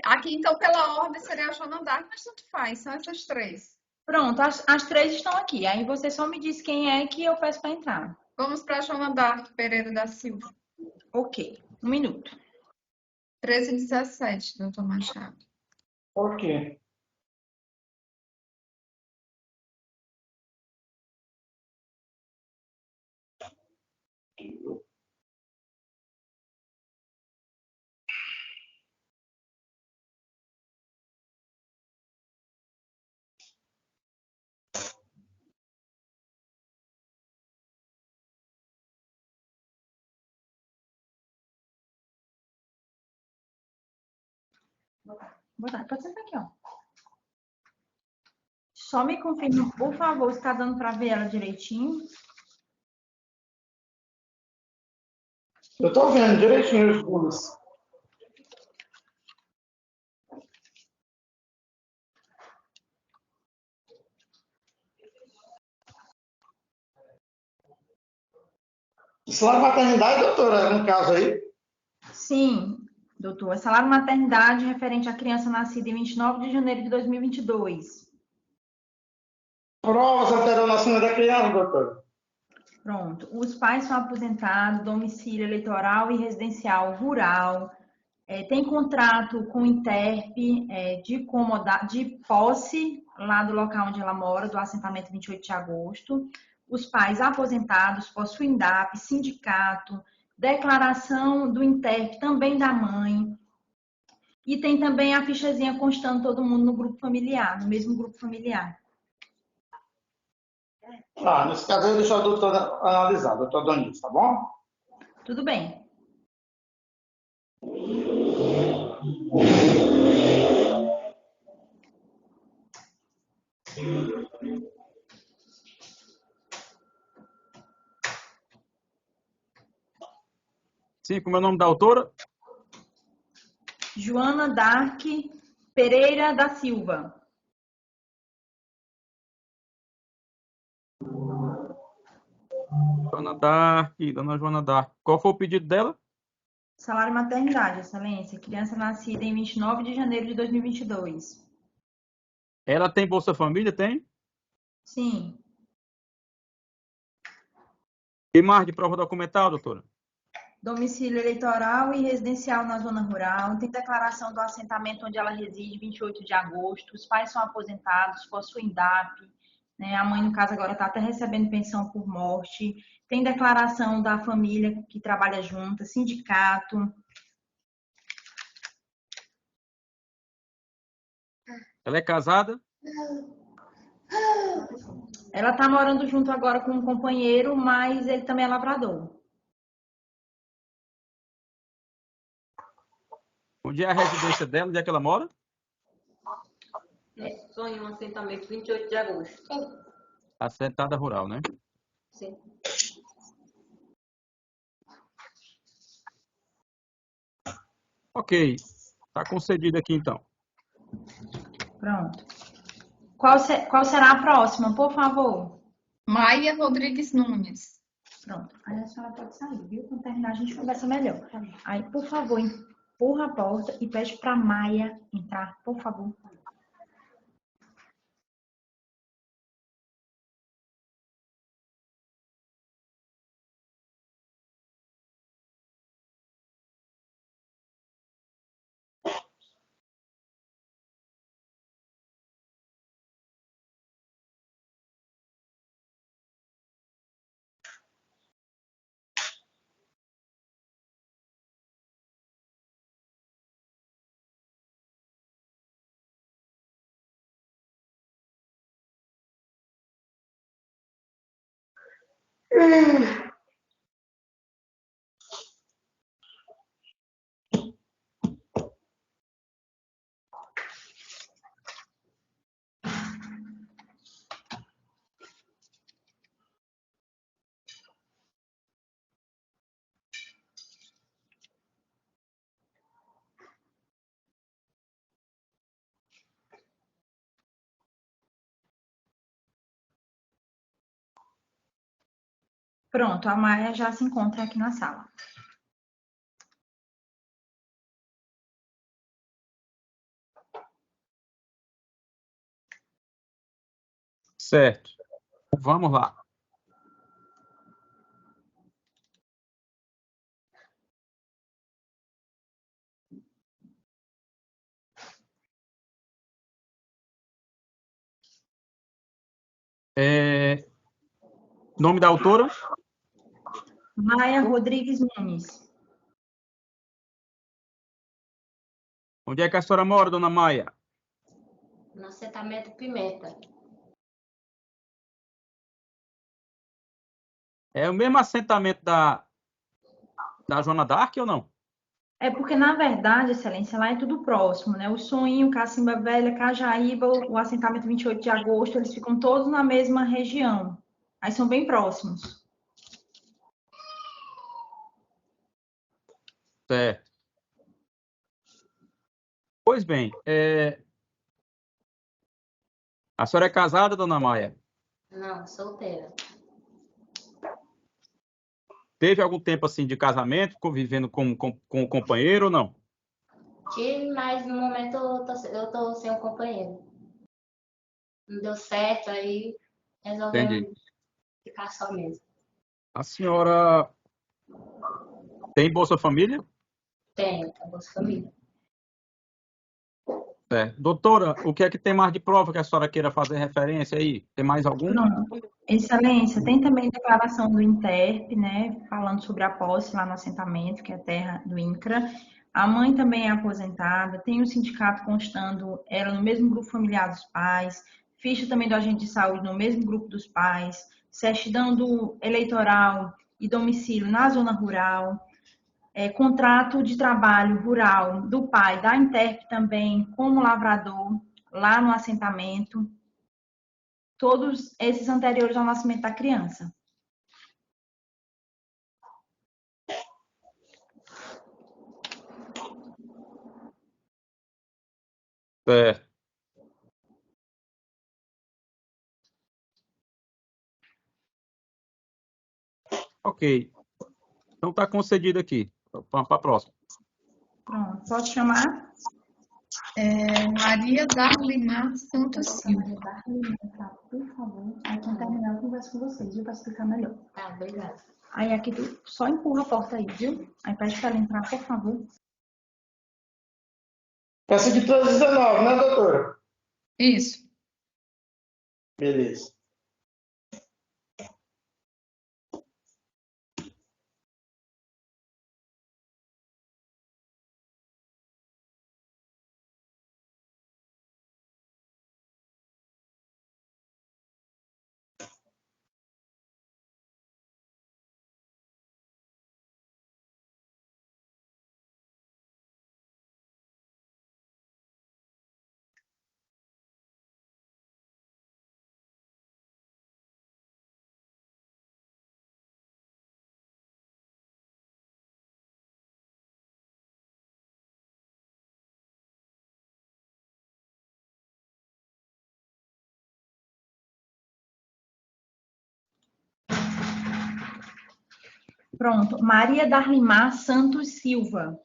Aqui, então, pela ordem, seria a Joana Dark, mas tanto faz. São essas 3. Pronto, as 3 estão aqui. Aí você só me diz quem é que eu peço para entrar. Vamos para a Joana Dark Pereira da Silva. Ok. 1 minuto. 13h17, doutor Machado. Ok. Boa tarde. Pode sentar aqui, ó. Só me confirme, por favor, se está dando para ver ela direitinho. Eu estou vendo direitinho os fundos. Salário maternidade, doutora, no caso aí? Sim, doutor. Salário maternidade referente à criança nascida em 29 de janeiro de 2022. Provas anteriores ao nascimento da criança, doutora? Pronto. Os pais são aposentados, domicílio eleitoral e residencial rural. Tem contrato com o Interp de posse lá do local onde ela mora, do assentamento 28 de agosto. Os pais aposentados possuem DAP, sindicato, declaração do Interp também da mãe. E tem também a fichazinha constando todo mundo no grupo familiar, no mesmo grupo familiar. Nesse caso eu deixo a doutora analisar, doutor Doniz, tá bom? Tudo bem. Sim, como é o nome da autora? Joana Dark Pereira da Silva. Dona Joana Dark. Qual foi o pedido dela? Salário maternidade, excelência. Criança nascida em 29 de janeiro de 2022. Ela tem Bolsa Família, tem? Sim. E mais de prova documental, doutora? Domicílio eleitoral e residencial na zona rural. Tem declaração do assentamento onde ela reside, 28 de agosto. Os pais são aposentados, possuem DAP. Né? A mãe, no caso, agora está até recebendo pensão por morte. Tem declaração da família que trabalha junta, sindicato. Ela é casada? Ela está morando junto agora com um companheiro, mas ele também é lavrador. Onde é a residência dela? Onde é que ela mora? Sou em um assentamento 28 de agosto. Assentada rural, né? Sim. Ok. Está concedido aqui, então. Pronto. Qual será a próxima, por favor? Maia Rodrigues Nunes. Pronto. Aí a senhora pode sair, viu? Quando terminar, a gente conversa melhor. Aí, por favor, empurra a porta e pede para Maia entrar, por favor. Pronto, a Maia já se encontra aqui na sala. Certo. Vamos lá. Nome da autora? Maia Rodrigues Nunes. Onde é que a senhora mora, dona Maia? No assentamento Pimenta. É o mesmo assentamento da Joana d'Arc ou não? É porque, na verdade, Excelência, lá é tudo próximo, né? O Soinho, Cacimba Velha, Cajaíba, o assentamento 28 de agosto, eles ficam todos na mesma região. Aí são bem próximos. Certo. Pois bem, a senhora é casada, dona Maia? Não, solteira. Teve algum tempo assim de casamento, convivendo com o companheiro ou não? Tive, mas no momento eu tô sem um companheiro. Não deu certo, aí resolvemos ficar só mesmo. A senhora tem Bolsa Família? Tenho Bolsa Família. Doutora, o que é que tem mais de prova que a senhora queira fazer referência aí? Tem mais algum? Pronto. Excelência, tem também declaração do INTERP, né, falando sobre a posse lá no assentamento, que é a terra do INCRA. A mãe também é aposentada, tem o sindicato constando ela no mesmo grupo familiar dos pais, ficha também do agente de saúde no mesmo grupo dos pais, certidão do eleitoral e domicílio na zona rural, contrato de trabalho rural do pai, da INTERP também, como lavrador, lá no assentamento. Todos esses anteriores ao nascimento da criança. Certo. Ok. Então está concedido aqui. Vamos para a próxima. Pronto, pode chamar? Maria Darlimar Santos Silva. Por favor. Aí quando terminar eu converso com vocês, viu? Para explicar melhor. Tá, obrigada. Aí aqui tu só empurra a porta aí, viu? Aí pede para ela entrar, por favor. Peça de 19, né, doutora? Isso. Beleza. Pronto. Maria Darlimar Santos Silva.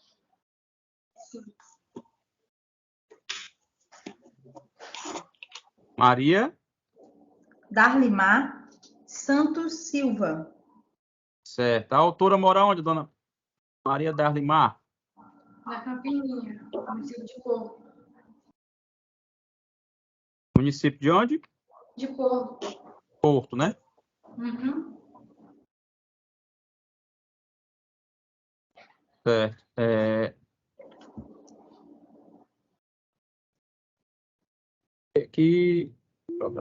Maria Darlimar Santos Silva. Certo. A autora mora onde, dona Maria Darlimar? Na Campininha, município de Porto. Município de onde? De Porto. Porto, né? Uhum. Certo. Aqui. O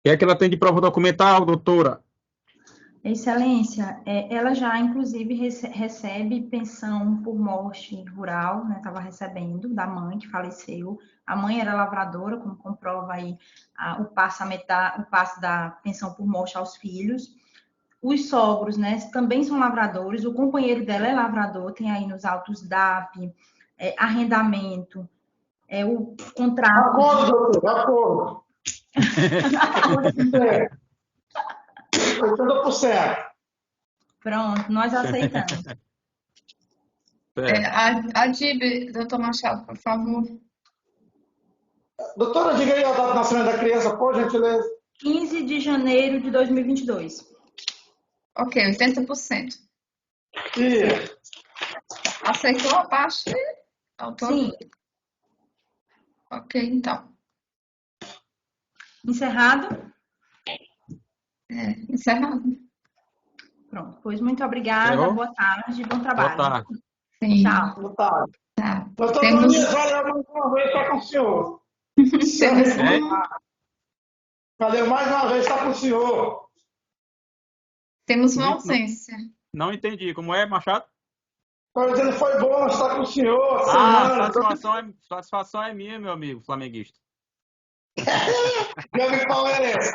que é que ela tem de prova documental, doutora? Excelência, ela já, inclusive, recebe pensão por morte rural, né? Estava recebendo da mãe que faleceu. A mãe era lavradora, como comprova aí o passe da pensão por morte aos filhos. Os sogros, né, também são lavradores, o companheiro dela é lavrador, tem aí nos autos DAP, arrendamento, o contrato... Acordo, doutor, acordo. 80%. Pronto, nós aceitamos. A DIB, doutor Machado, por favor. Doutora, diga aí a data de nascimento da criança, por gentileza. 15 de janeiro de 2022. Ok, 80%. Sim. Aceitou a parte? Sim. Ok, então. Encerrado? Encerrado. Pronto, pois muito obrigada, boa tarde, bom trabalho. Boa tarde. Sim. Tchau. Boa tarde. Tá. Doutor Donias, valeu mais uma vez estar com o senhor. Valeu mais uma vez estar com o senhor. Temos uma ausência. Não entendi. Como é, Machado? Estou dizendo, foi bom estar com o senhor. Satisfação é minha, meu amigo flamenguista. Meu amigo palmeirense.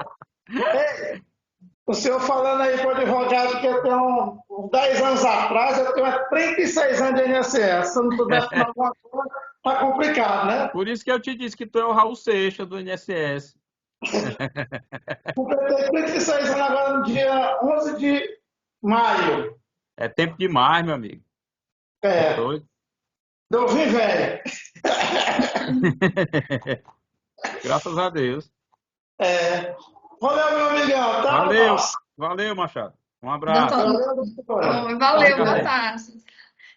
O senhor falando aí para o advogado que eu tenho uns 10 anos atrás, eu tenho 36 anos de INSS. Se eu não puder falar alguma coisa, tá complicado, né? Por isso que eu te disse que tu é o Raul Seixas do INSS. Completei 36 anos agora no dia 11 de maio. É tempo demais, meu amigo. Eu vim velho. Graças a Deus. Valeu, meu amigão. Tá? Valeu, Machado. Um abraço. Valeu, boa tarde.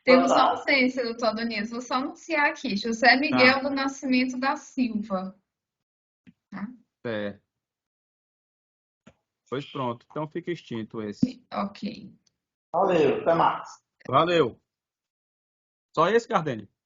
Temos uma ausência, doutor Adonias. Vou só anunciar aqui. José Miguel do Nascimento da Silva. Tá? Pois pronto. Então fica extinto esse. Ok. Valeu, até mais. Valeu. Só esse, Gardênio?